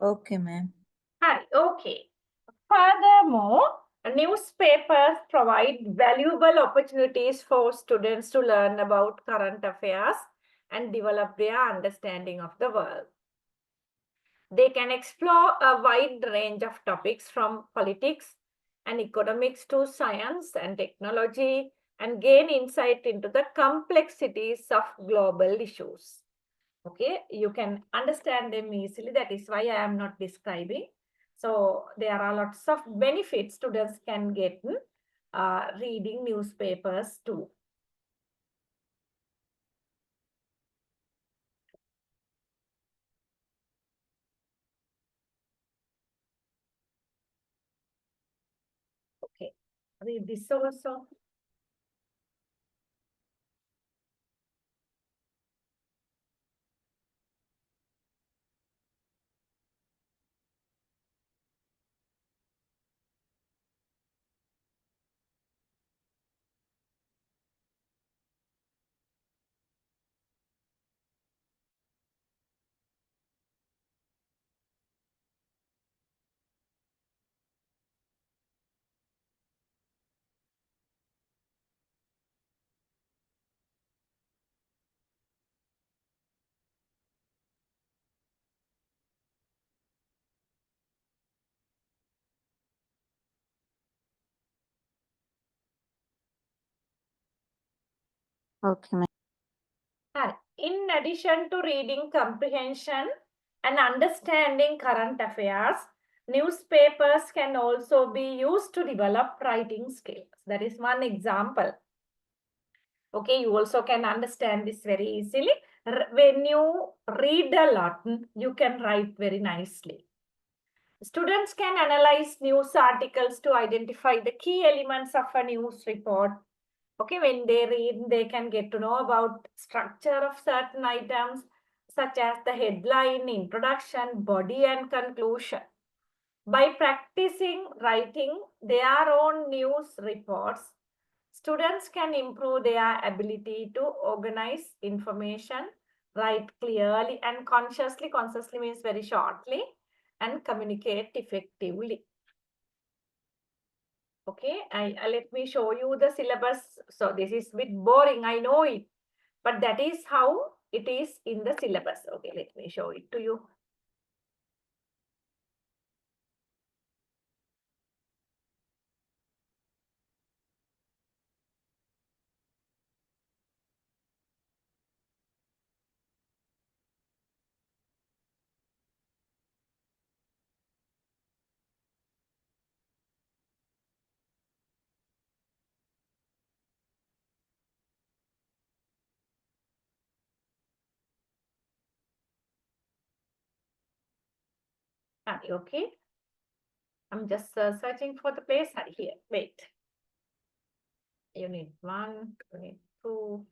Okay, ma'am. Hi, okay. Furthermore, newspapers provide valuable opportunities for students to learn about current affairs and develop their understanding of the world. They can explore a wide range of topics from politics and economics to science and technology and gain insight into the complexities of global issues. Okay, you can understand them easily. That is why I am not describing. So there are lots of benefits students can get in reading newspapers too. Okay, read this also. Okay, ma'am. And in addition to reading comprehension and understanding current affairs, newspapers can also be used to develop writing skills. That is one example. Okay, you also can understand this very easily. When you read a lot, you can write very nicely. Students can analyze news articles to identify the key elements of a news report. Okay, when they read, they can get to know about structure of certain items, such as the headline, introduction, body, and conclusion. By practicing writing their own news reports, students can improve their ability to organize information, write clearly and consciously. Consciously means very shortly, and communicate effectively. Okay, let me show you the syllabus. So this is a bit boring, I know it, but that is how it is in the syllabus. Okay, let me show it to you. Okay, I'm just searching for the place. Here, wait. Unit 1, unit 2.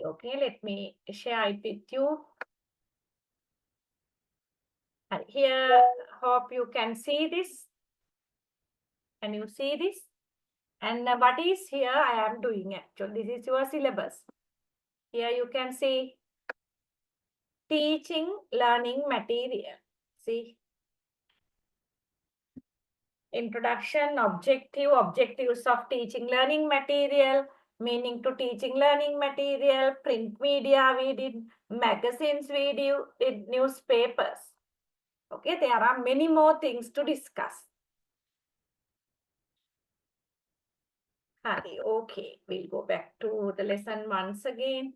Okay, let me share it with you. Here, hope you can see this. Can you see this? And what is here I am doing actually. This is your syllabus. Here you can see teaching learning material. See, introduction, objectives of teaching learning material, meaning to teaching learning material, print media we did, magazines we did, newspapers. Okay, there are many more things to discuss. Okay, we'll go back to the lesson once again.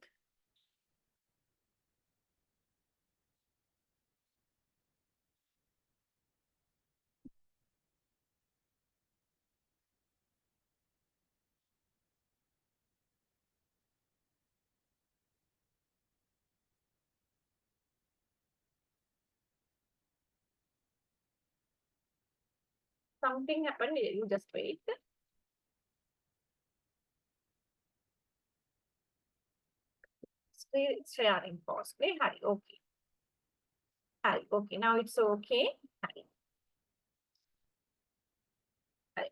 Something happened, you just wait. Sharing pause. Okay. Okay, now it's okay.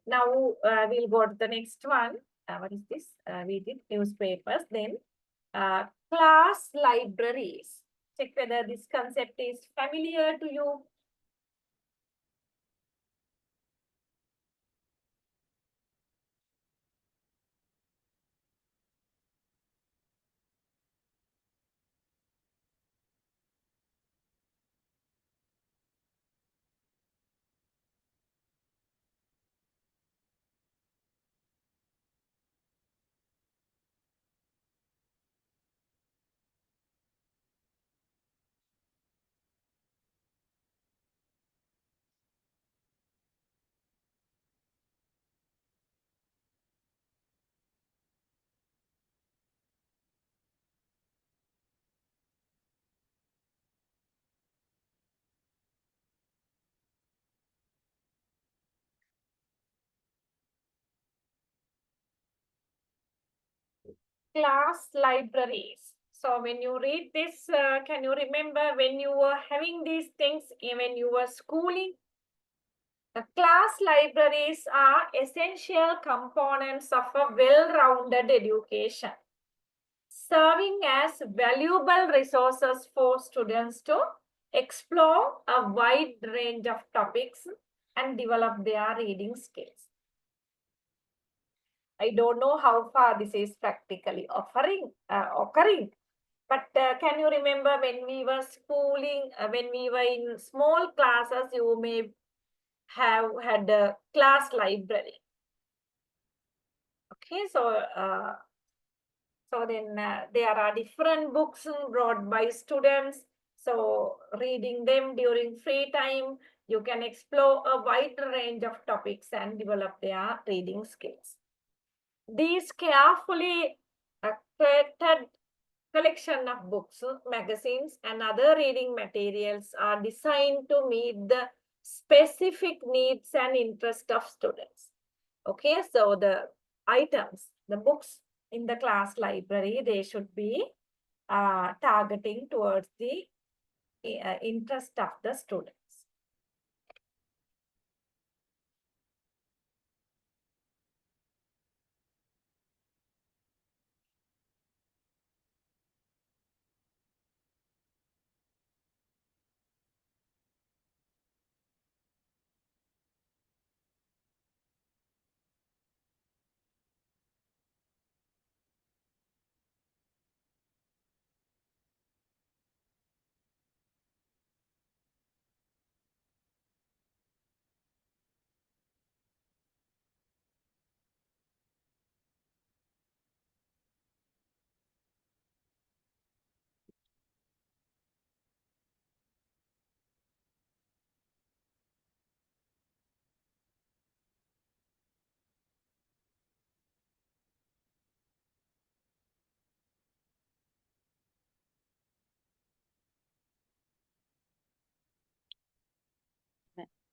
Now we'll go to the next one. What is this? We did newspapers. Then class libraries. Check whether this concept is familiar to you. Class libraries. So when you read this, can you remember when you were having these things when you were schooling? The class libraries are essential components of a well-rounded education, serving as valuable resources for students to explore a wide range of topics and develop their reading skills. I don't know how far this is practically occurring, but can you remember when we were schooling, when we were in small classes, you may have had a class library. Okay, so then there are different books brought by students. So reading them during free time, you can explore a wide range of topics and develop their reading skills. These carefully curated collection of books, magazines, and other reading materials are designed to meet the specific needs and interest of students. Okay, so the items, the books in the class library, they should be targeting towards the interest of the students.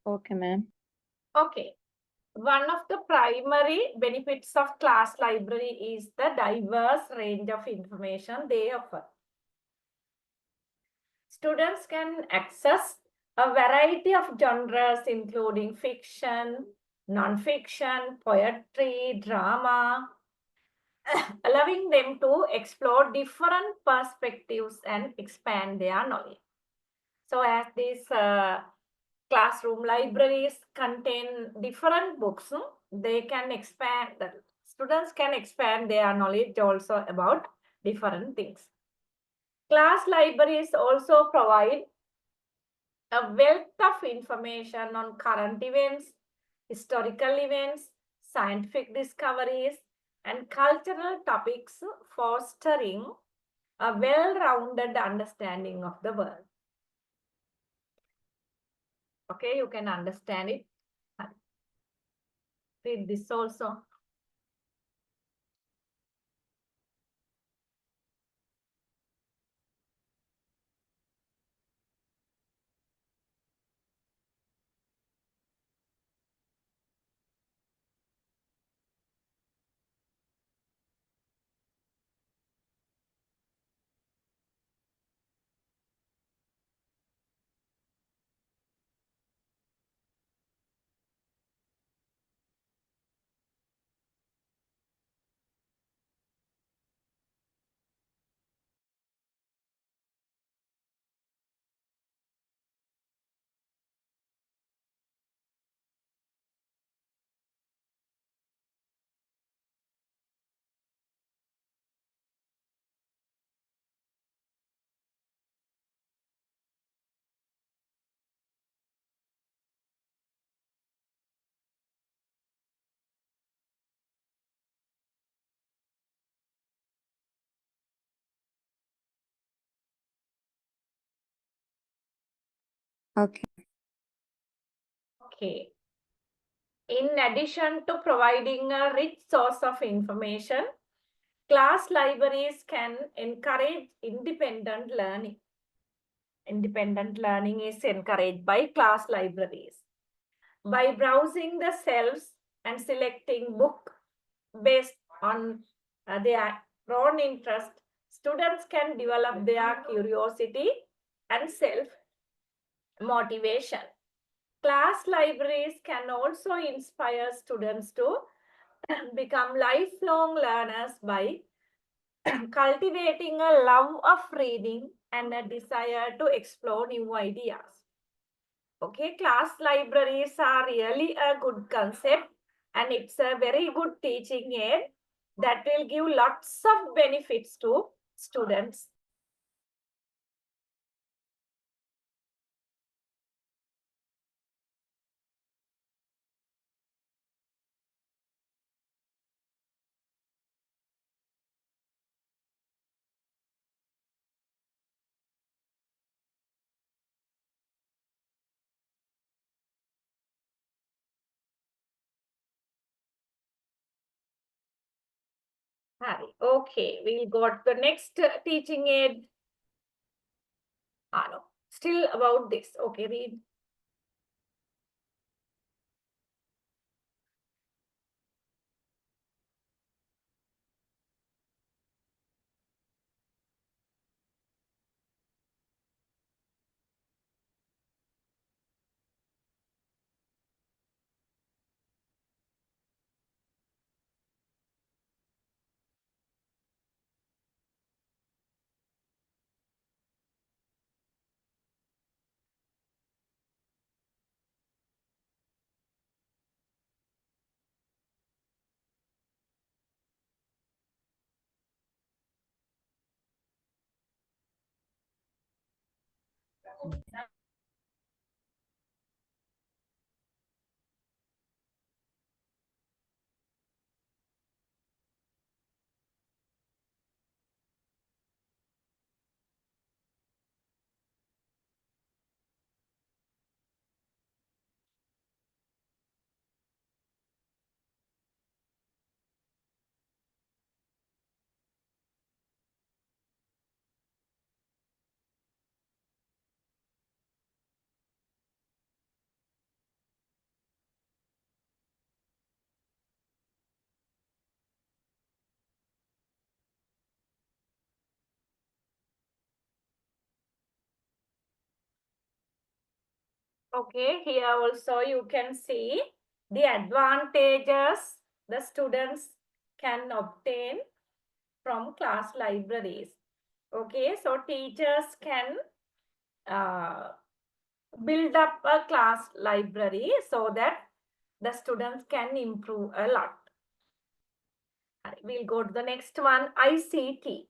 Okay, ma'am. Okay. One of the primary benefits of class library is the diverse range of information they offer. Students can access a variety of genres including fiction, non-fiction, poetry, drama, allowing them to explore different perspectives and expand their knowledge. So as these classroom libraries contain different books, they can expand, the students can expand their knowledge also about different things. Class libraries also provide a wealth of information on current events, historical events, scientific discoveries, and cultural topics, fostering a well-rounded understanding of the world. Okay, you can understand it. Read this also. Okay. Okay. In addition to providing a rich source of information, class libraries can encourage independent learning. Independent learning is encouraged by class libraries. By browsing the shelves and selecting book based on their own interest, students can develop their curiosity and self motivation. Class libraries can also inspire students to become lifelong learners by cultivating a love of reading and a desire to explore new ideas. Okay, class libraries are really a good concept and it's a very good teaching aid that will give lots of benefits to students. Harry. Okay, we'll go to the next teaching aid. No, still about this. Okay, read. Okay, here also you can see the advantages the students can obtain from class libraries. Okay, so teachers can build up a class library so that the students can improve a lot. We'll go to the next one, ICT.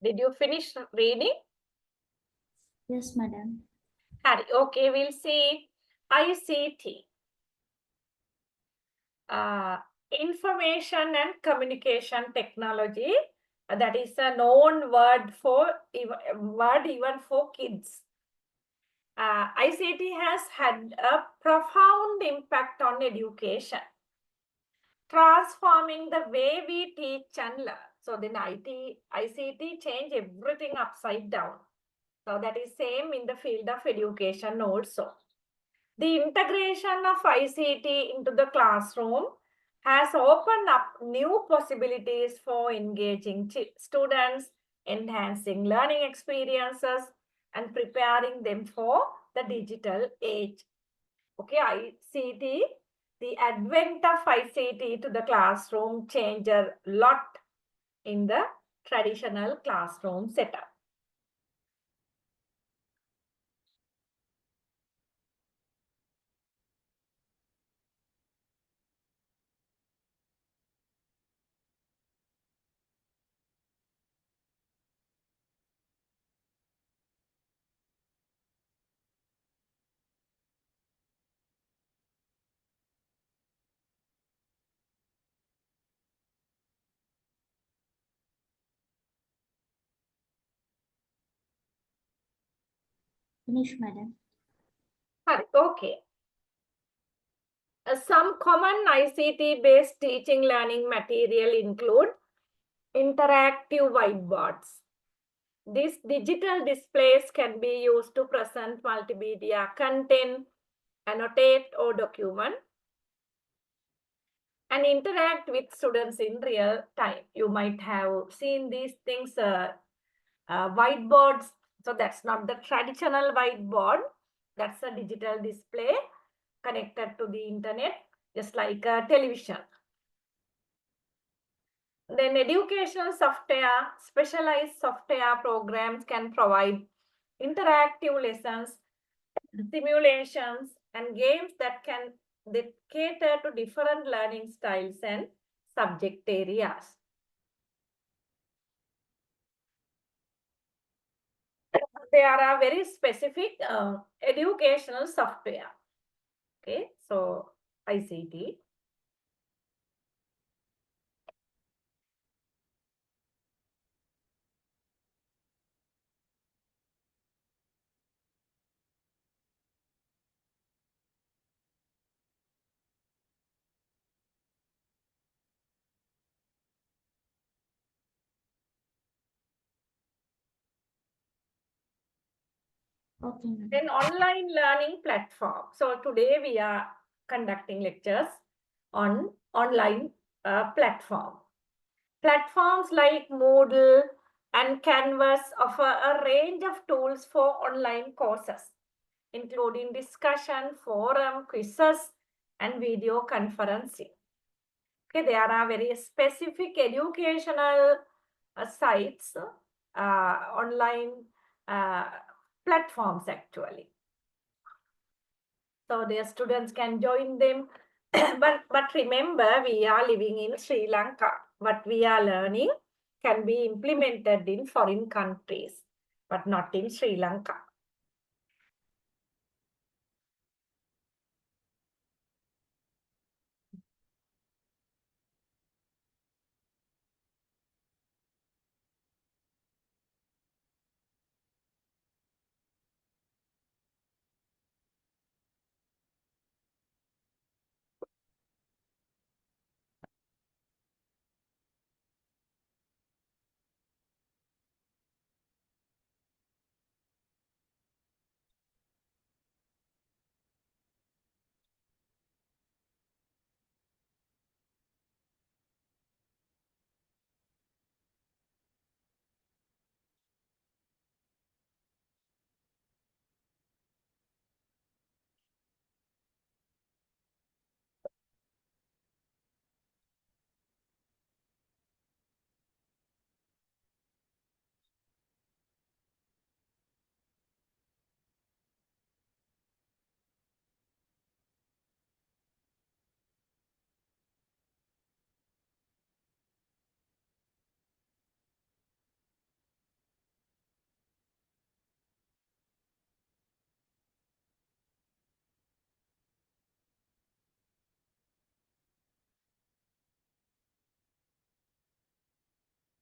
Did you finish reading? Yes, madam. Harry, okay, we'll see ICT. Information and communication technology. That is a known word for even for kids. ICT has had a profound impact on education, transforming the way we teach and learn. So then ICT change everything upside down. So that is same in the field of education also. The integration of ICT into the classroom has opened up new possibilities for engaging students, enhancing learning experiences, and preparing them for the digital age. Okay, ICT, the advent of ICT to the classroom changed a lot in the traditional classroom setup. Finish, madam. Okay. Some common ICT-based teaching learning material include interactive whiteboards. These digital displays can be used to present multimedia content, annotate or document, and interact with students in real time. You might have seen these things, whiteboards. So that's not the traditional whiteboard. That's a digital display connected to the internet, just like a television. Then educational software, specialized software programs can provide interactive lessons, simulations, and games that cater to different learning styles and subject areas. There are very specific educational software. Okay, so ICT. Okay, madam. Then online learning platform. So today we are conducting lectures on online platform. Platforms like Moodle and Canvas offer a range of tools for online courses, including discussion, forum, quizzes, and video conferencing. Okay, there are very specific educational sites, online platforms actually. So their students can join them. but remember, we are living in Sri Lanka. What we are learning can be implemented in foreign countries, but not in Sri Lanka.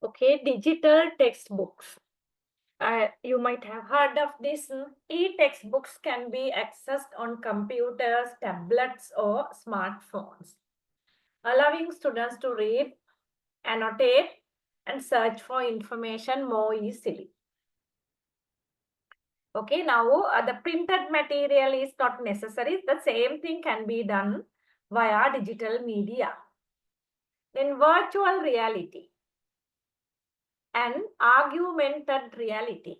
Okay, digital textbooks. You might have heard of this. E-textbooks can be accessed on computers, tablets, or smartphones, allowing students to read, annotate, and search for information more easily. Okay, now the printed material is not necessary. The same thing can be done via digital media. Then virtual reality and augmented reality.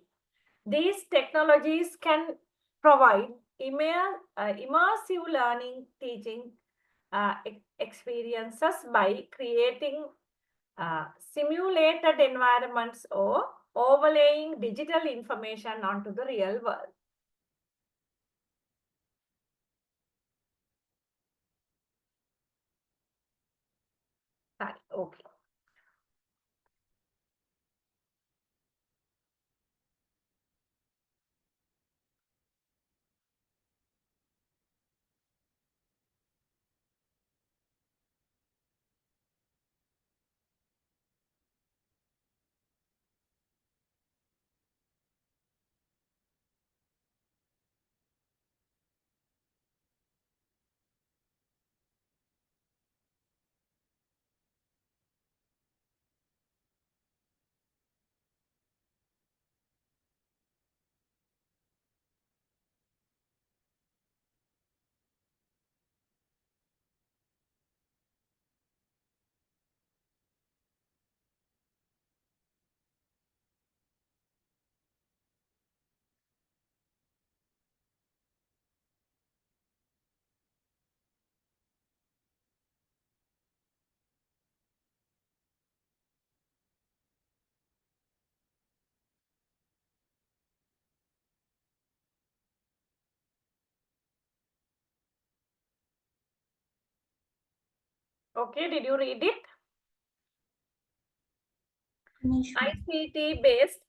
These technologies can provide immersive learning teaching experiences by creating simulated environments or overlaying digital information onto the real world. Okay. Okay, did you read it? Finish, madam. ICT-based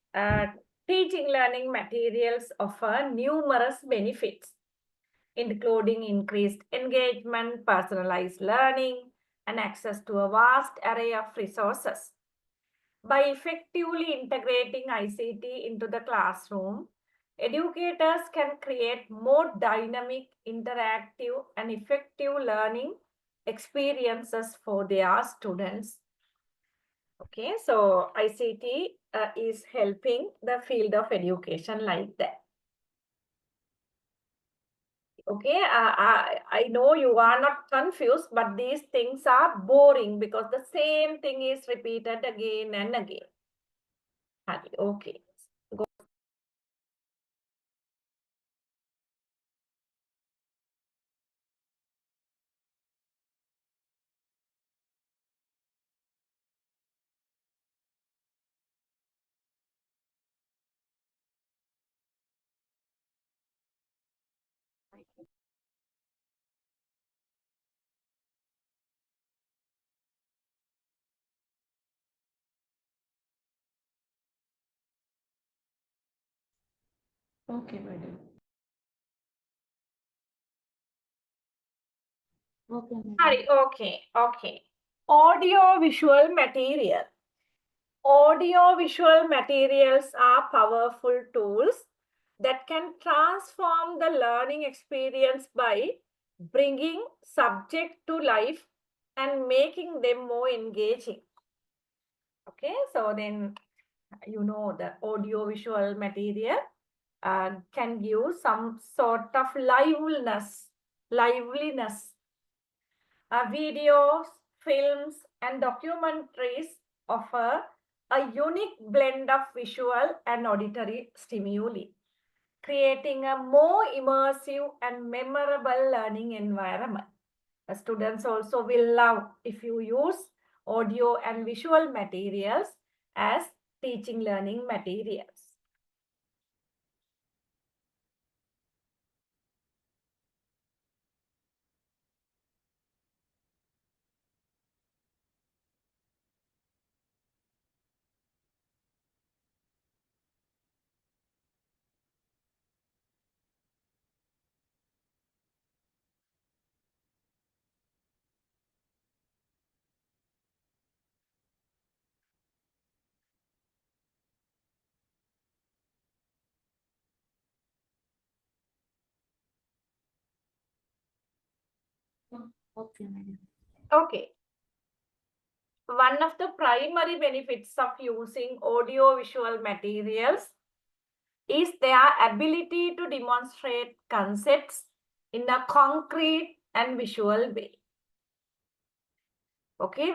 teaching learning materials offer numerous benefits, including increased engagement, personalized learning, and access to a vast array of resources. By effectively integrating ICT into the classroom, educators can create more dynamic, interactive, and effective learning experiences for their students. Okay, so ICT is helping the field of education like that. Okay, I know you are not confused, but these things are boring because the same thing is repeated again and again. Okay. Okay, madam. Okay, madam. Okay. Audio visual material. Audio visual materials are powerful tools that can transform the learning experience by bringing subject to life and making them more engaging. Okay, so then you know the audio visual material can give some sort of liveliness. Videos, films, and documentaries offer a unique blend of visual and auditory stimuli, creating a more immersive and memorable learning environment. The students also will love if you use audio and visual materials as teaching learning materials. Okay, madam. Okay. One of the primary benefits of using audio visual materials is their ability to demonstrate concepts in a concrete and visual way. Okay,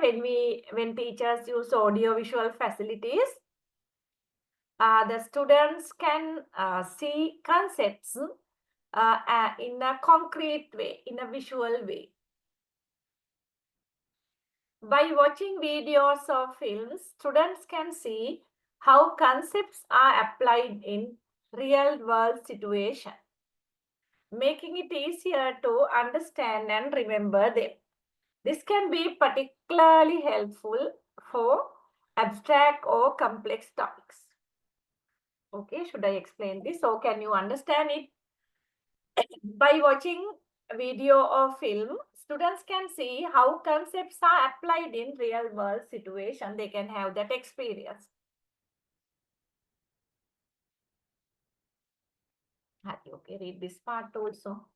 when teachers use audio visual facilities, the students can see concepts in a concrete way, in a visual way. By watching videos or films, students can see how concepts are applied in real world situations, making it easier to understand and remember them. This can be particularly helpful for abstract or complex topics. Okay, should I explain this or can you understand it? By watching a video or film, students can see how concepts are applied in real world situation. They can have that experience. Okay, read this part also.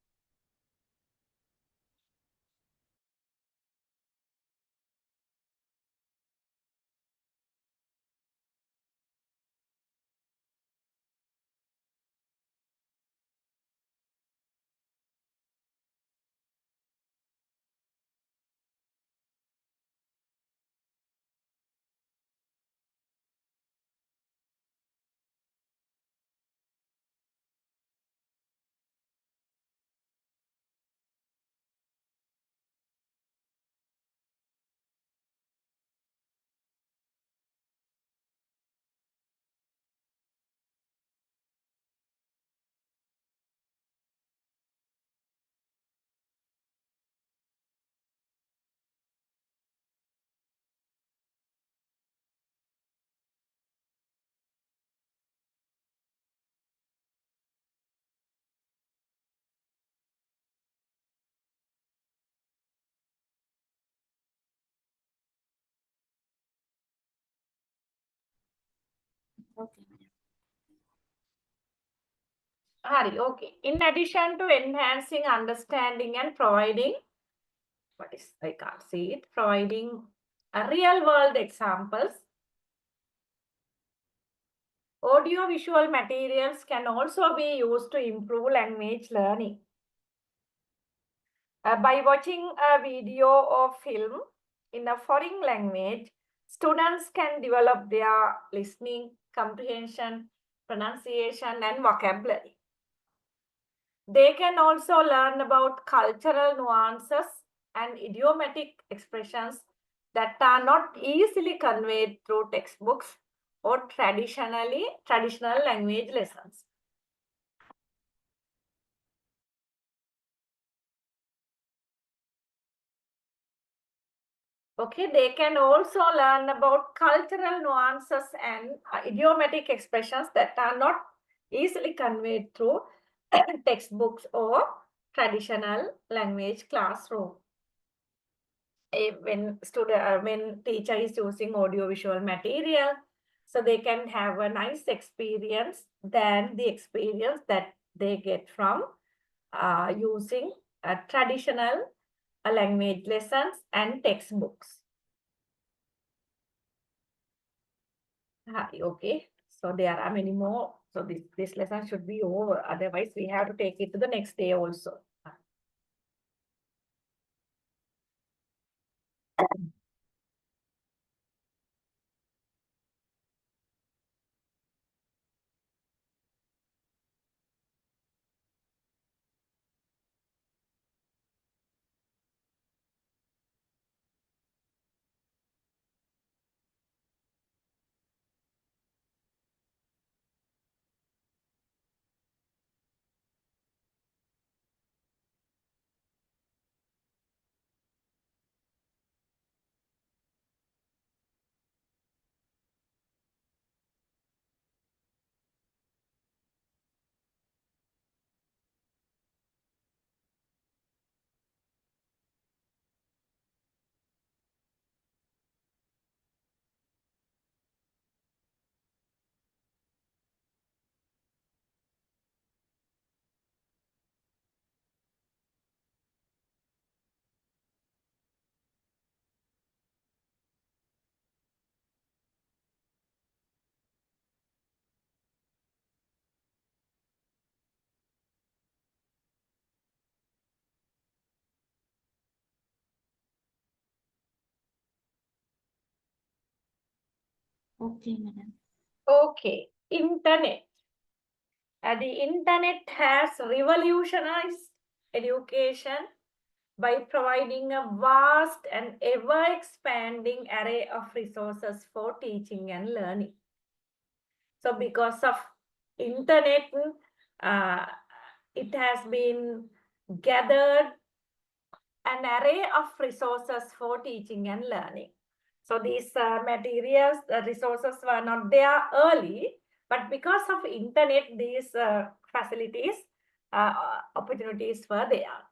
Okay, madam. Hari, okay. In addition to enhancing understanding and providing, I can't see it, providing real world examples, audio-visual materials can also be used to improve language learning. By watching a video or film in a foreign language, students can develop their listening, comprehension, pronunciation, and vocabulary. They can also learn about cultural nuances and idiomatic expressions that are not easily conveyed through textbooks or traditional language lessons. Okay, they can also learn about cultural nuances and idiomatic expressions that are not easily conveyed through textbooks or traditional language classroom. When teacher is using audiovisual material, so they can have a nice experience than the experience that they get from using traditional language lessons and textbooks. Okay, so there are many more. So this lesson should be over. Otherwise, we have to take it to the next day also. Okay, madam. Okay, internet. The internet has revolutionized education by providing a vast and ever expanding array of resources for teaching and learning. So because of internet, uh, it has been gathered an array of resources for teaching and learning. So these materials, the resources were not there early, but because of internet, these facilities, opportunities were there.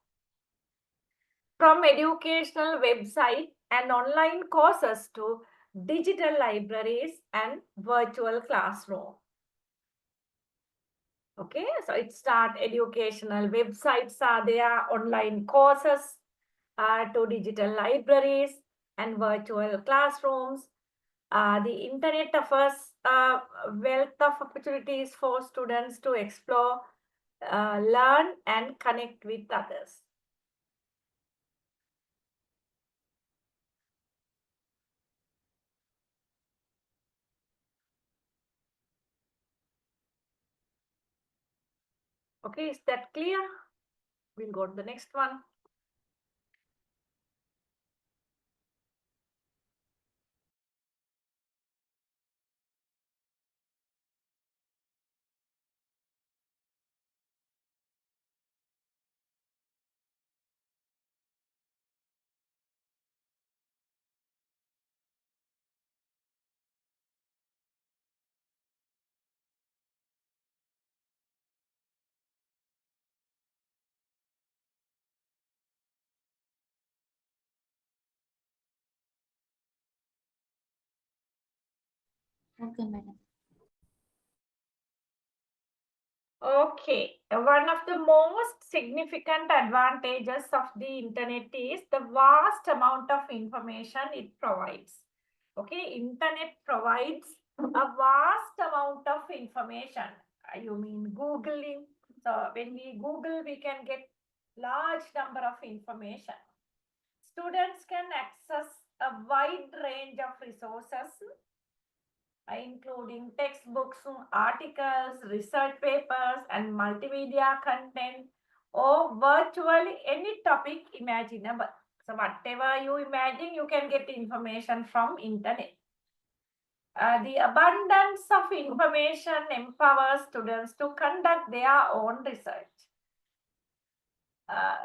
From educational website and online courses to digital libraries and virtual classroom. Okay, so it start educational websites are there, online courses, to digital libraries and virtual classrooms. The internet offers a wealth of opportunities for students to explore, learn and connect with others. Okay, is that clear? We'll go to the next one. Okay, madam. Okay, one of the most significant advantages of the internet is the vast amount of information it provides. Okay, internet provides a vast amount of information. You mean Googling? So when we Google, we can get large number of information. Students can access a wide range of resources including textbooks, articles, research papers, and multimedia content, or virtually any topic imaginable. So whatever you imagine, you can get information from internet. The abundance of information empowers students to conduct their own research.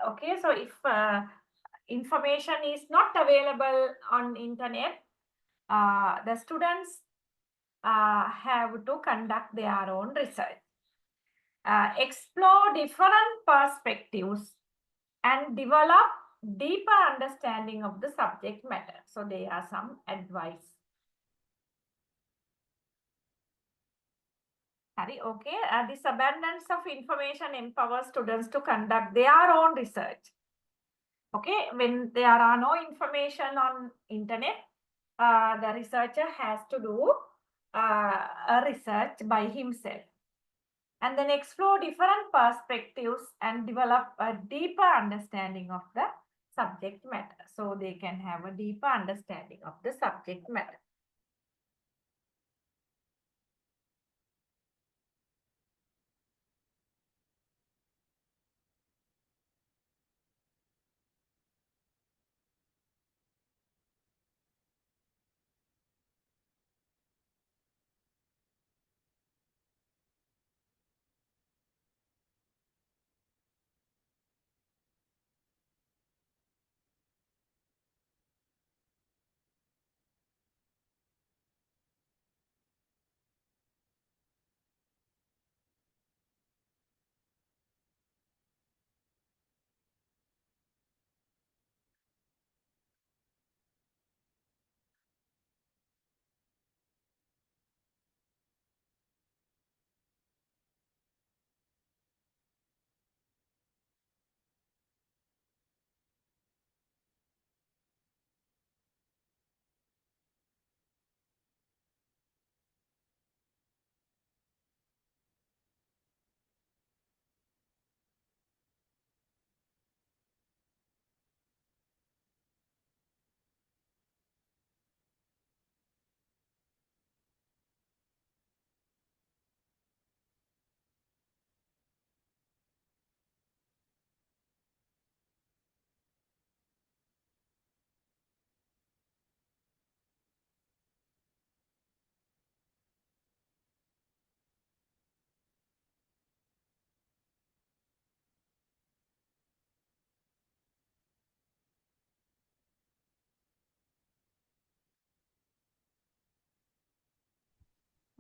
Okay, so if information is not available on internet, the students have to conduct their own research, explore different perspectives, and develop deeper understanding of the subject matter. So there are some advice. Okay, this abundance of information empowers students to conduct their own research. Okay, when there are no information on internet, the researcher has to do a research by himself, and then explore different perspectives and develop a deeper understanding of the subject matter. So they can have a deeper understanding of the subject matter.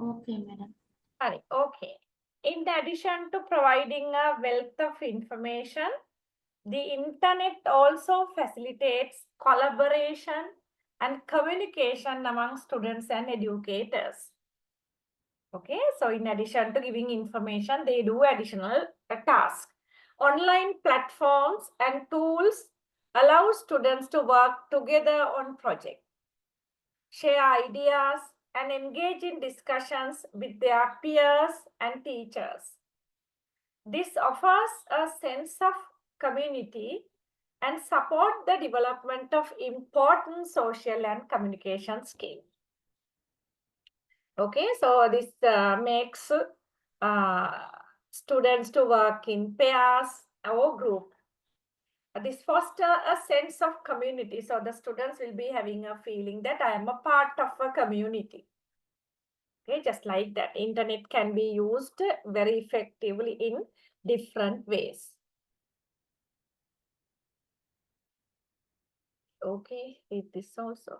Okay, madam. Okay. In addition to providing a wealth of information, the internet also facilitates collaboration and communication among students and educators. Okay, so in addition to giving information, they do additional tasks. Online platforms and tools allow students to work together on projects, share ideas, and engage in discussions with their peers and teachers. This offers a sense of community and support the development of important social and communication skills. Okay, so this makes students to work in pairs or group. This foster a sense of community. So the students will be having a feeling that I am a part of a community. Okay, just like that, internet can be used very effectively in different ways. Okay, read this also.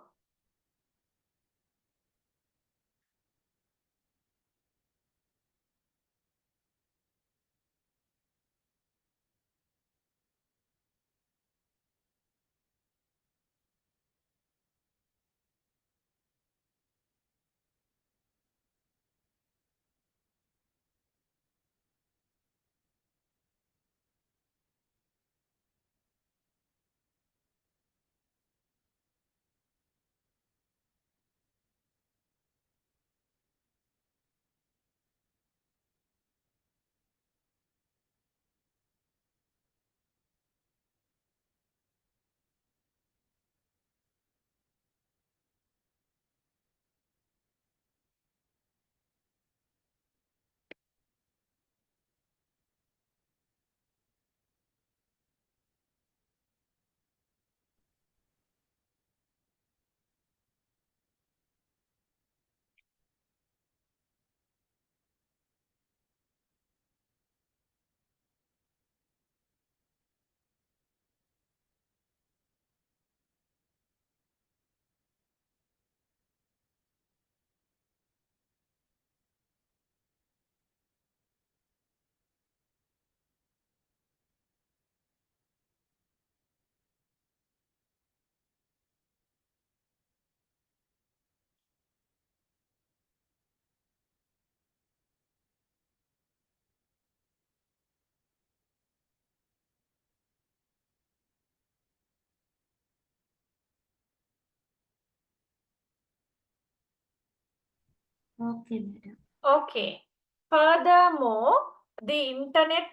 Okay, madam. Okay. Furthermore, the internet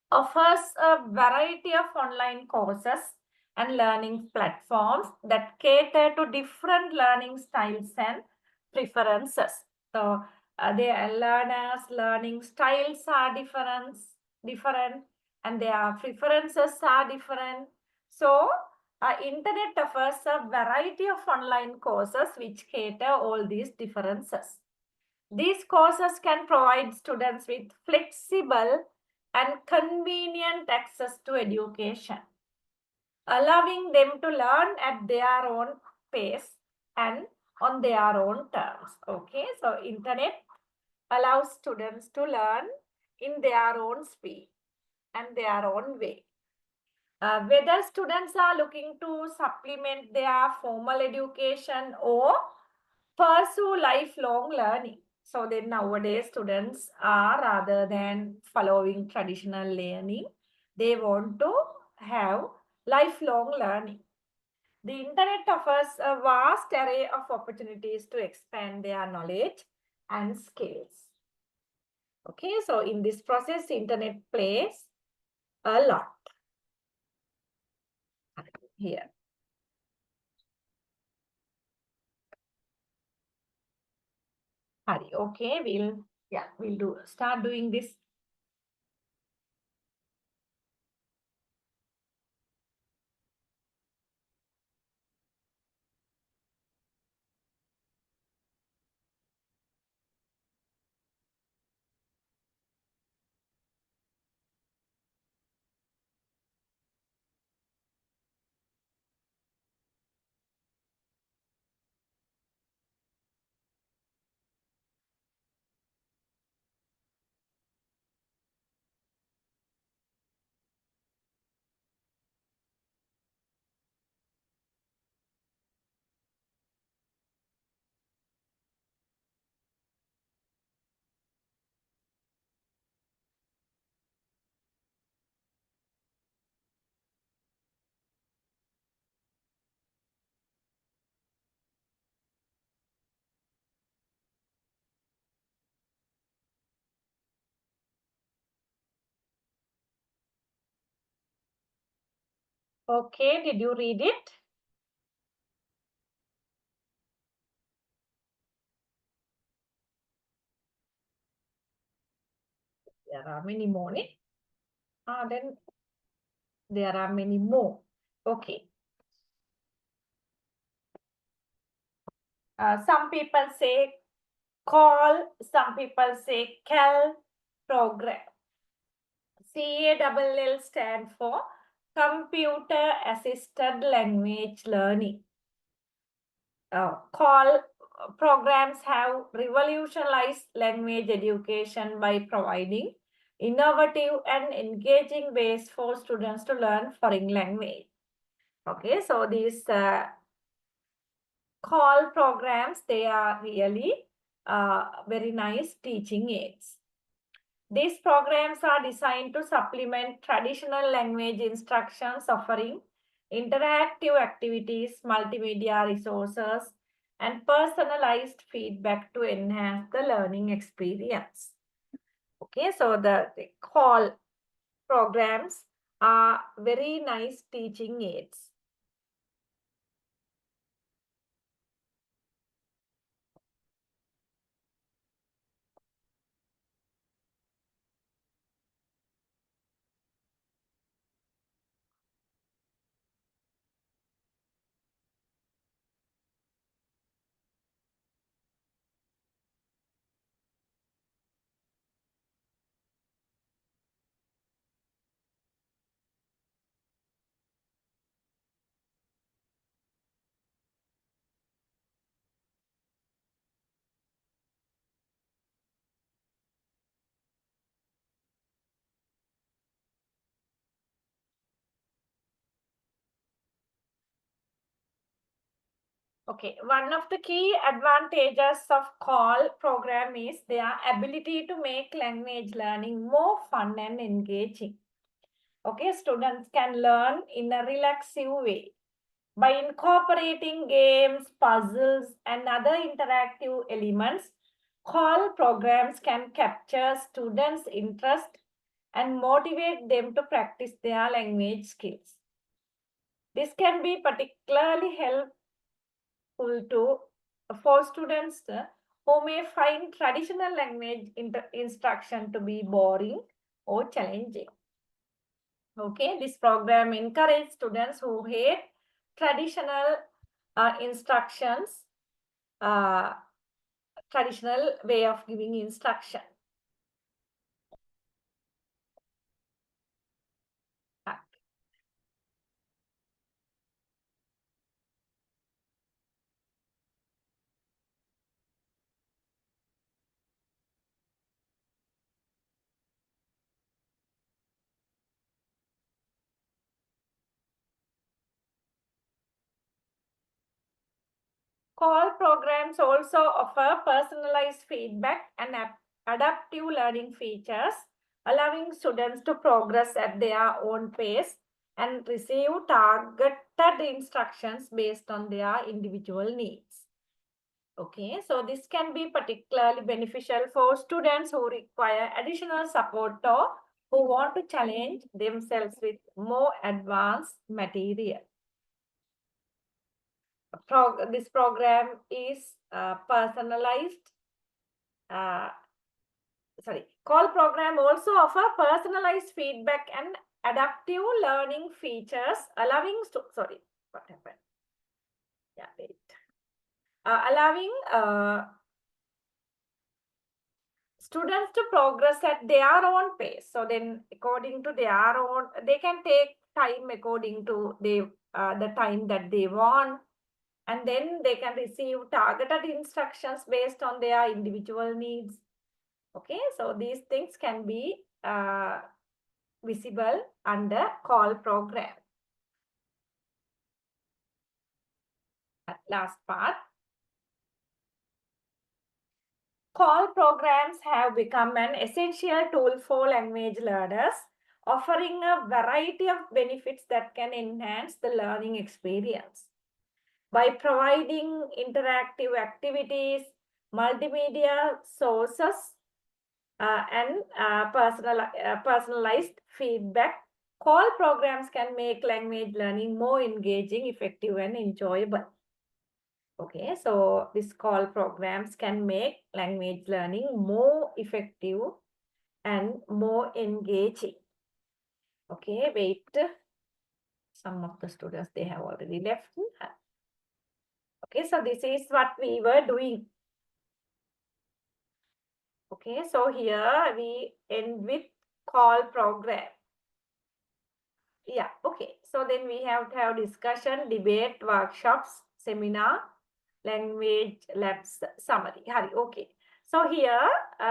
offers a variety of online courses and learning platforms that cater to different learning styles and preferences. So, their learners' learning styles are different, and their preferences are different. So, internet offers a variety of online courses which cater all these differences. These courses can provide students with flexible and convenient access to education, allowing them to learn at their own pace and on their own terms. Okay, so internet allows students to learn in their own speed and their own way. Whether students are looking to supplement their formal education or pursue lifelong learning. So then nowadays students are, rather than following traditional learning, they want to have lifelong learning. The internet offers a vast array of opportunities to expand their knowledge and skills. Okay, so in this process, internet plays a lot here. Hari, okay, we'll start doing this. Okay, did you read it? There are many more. Then there are many more. Okay. Some people say call, some people say CAL program. CALL stand for Computer Assisted Language Learning. CALL programs have revolutionized language education by providing innovative and engaging ways for students to learn foreign language. Okay, so these CALL programs, they are really very nice teaching aids. These programs are designed to supplement traditional language instructions, offering interactive activities, multimedia resources, and personalized feedback to enhance the learning experience. Okay, so the CALL programs are very nice teaching aids. Okay, one of the key advantages of CALL program is their ability to make language learning more fun and engaging. Okay, students can learn in a relaxive way by incorporating games, puzzles, and other interactive elements. CALL programs can capture students' interest and motivate them to practice their language skills. This can be particularly helpful for students who may find traditional language instruction to be boring or challenging. Okay, this program encourages students who hate traditional instructions, traditional way of giving instruction. CALL programs also offer personalized feedback and adaptive learning features, allowing students to progress at their own pace and receive targeted instructions based on their individual needs. Okay, so this can be particularly beneficial for students who require additional support or who want to challenge themselves with more advanced material. This program is personalized. CALL program also offer personalized feedback and adaptive learning features, allowing what happened? Yeah, wait. Allowing students to progress at their own pace. So then, according to their own, they can take time according to the time that they want. And then they can receive targeted instructions based on their individual needs. Okay, so these things can be visible under CALL program. Last part. CALL programs have become an essential tool for language learners, offering a variety of benefits that can enhance the learning experience. By providing interactive activities, multimedia sources, and personalized feedback, Call programs can make language learning more engaging, effective, and enjoyable. Okay, so these call programs can make language learning more effective and more engaging. Okay, wait. Some of the students, they have already left. Okay, so this is what we were doing. Okay, so here we end with call program. Yeah, okay. So then we have to have discussion, debate, workshops, seminar, language labs summary. Hari, okay. So here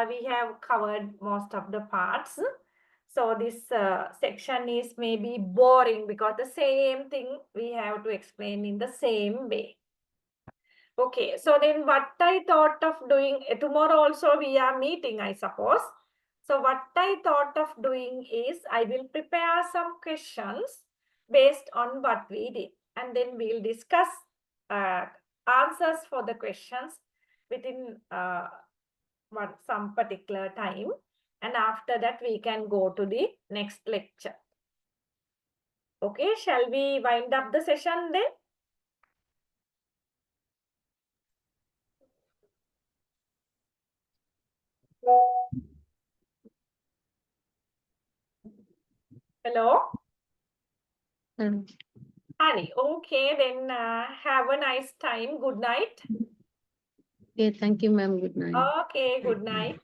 we have covered most of the parts. So this section is maybe boring because the same thing we have to explain in the same way. Okay, so then what I thought of doing, tomorrow also we are meeting, I suppose. So what I thought of doing is I will prepare some questions based on what we did. And then we'll discuss answers for the questions within some particular time. And after that, we can go to the next lecture. Okay, shall we wind up the session then? Hello? Honey, okay, then have a nice time. Good night. Okay, thank you, ma'am. Good night. Okay, good night.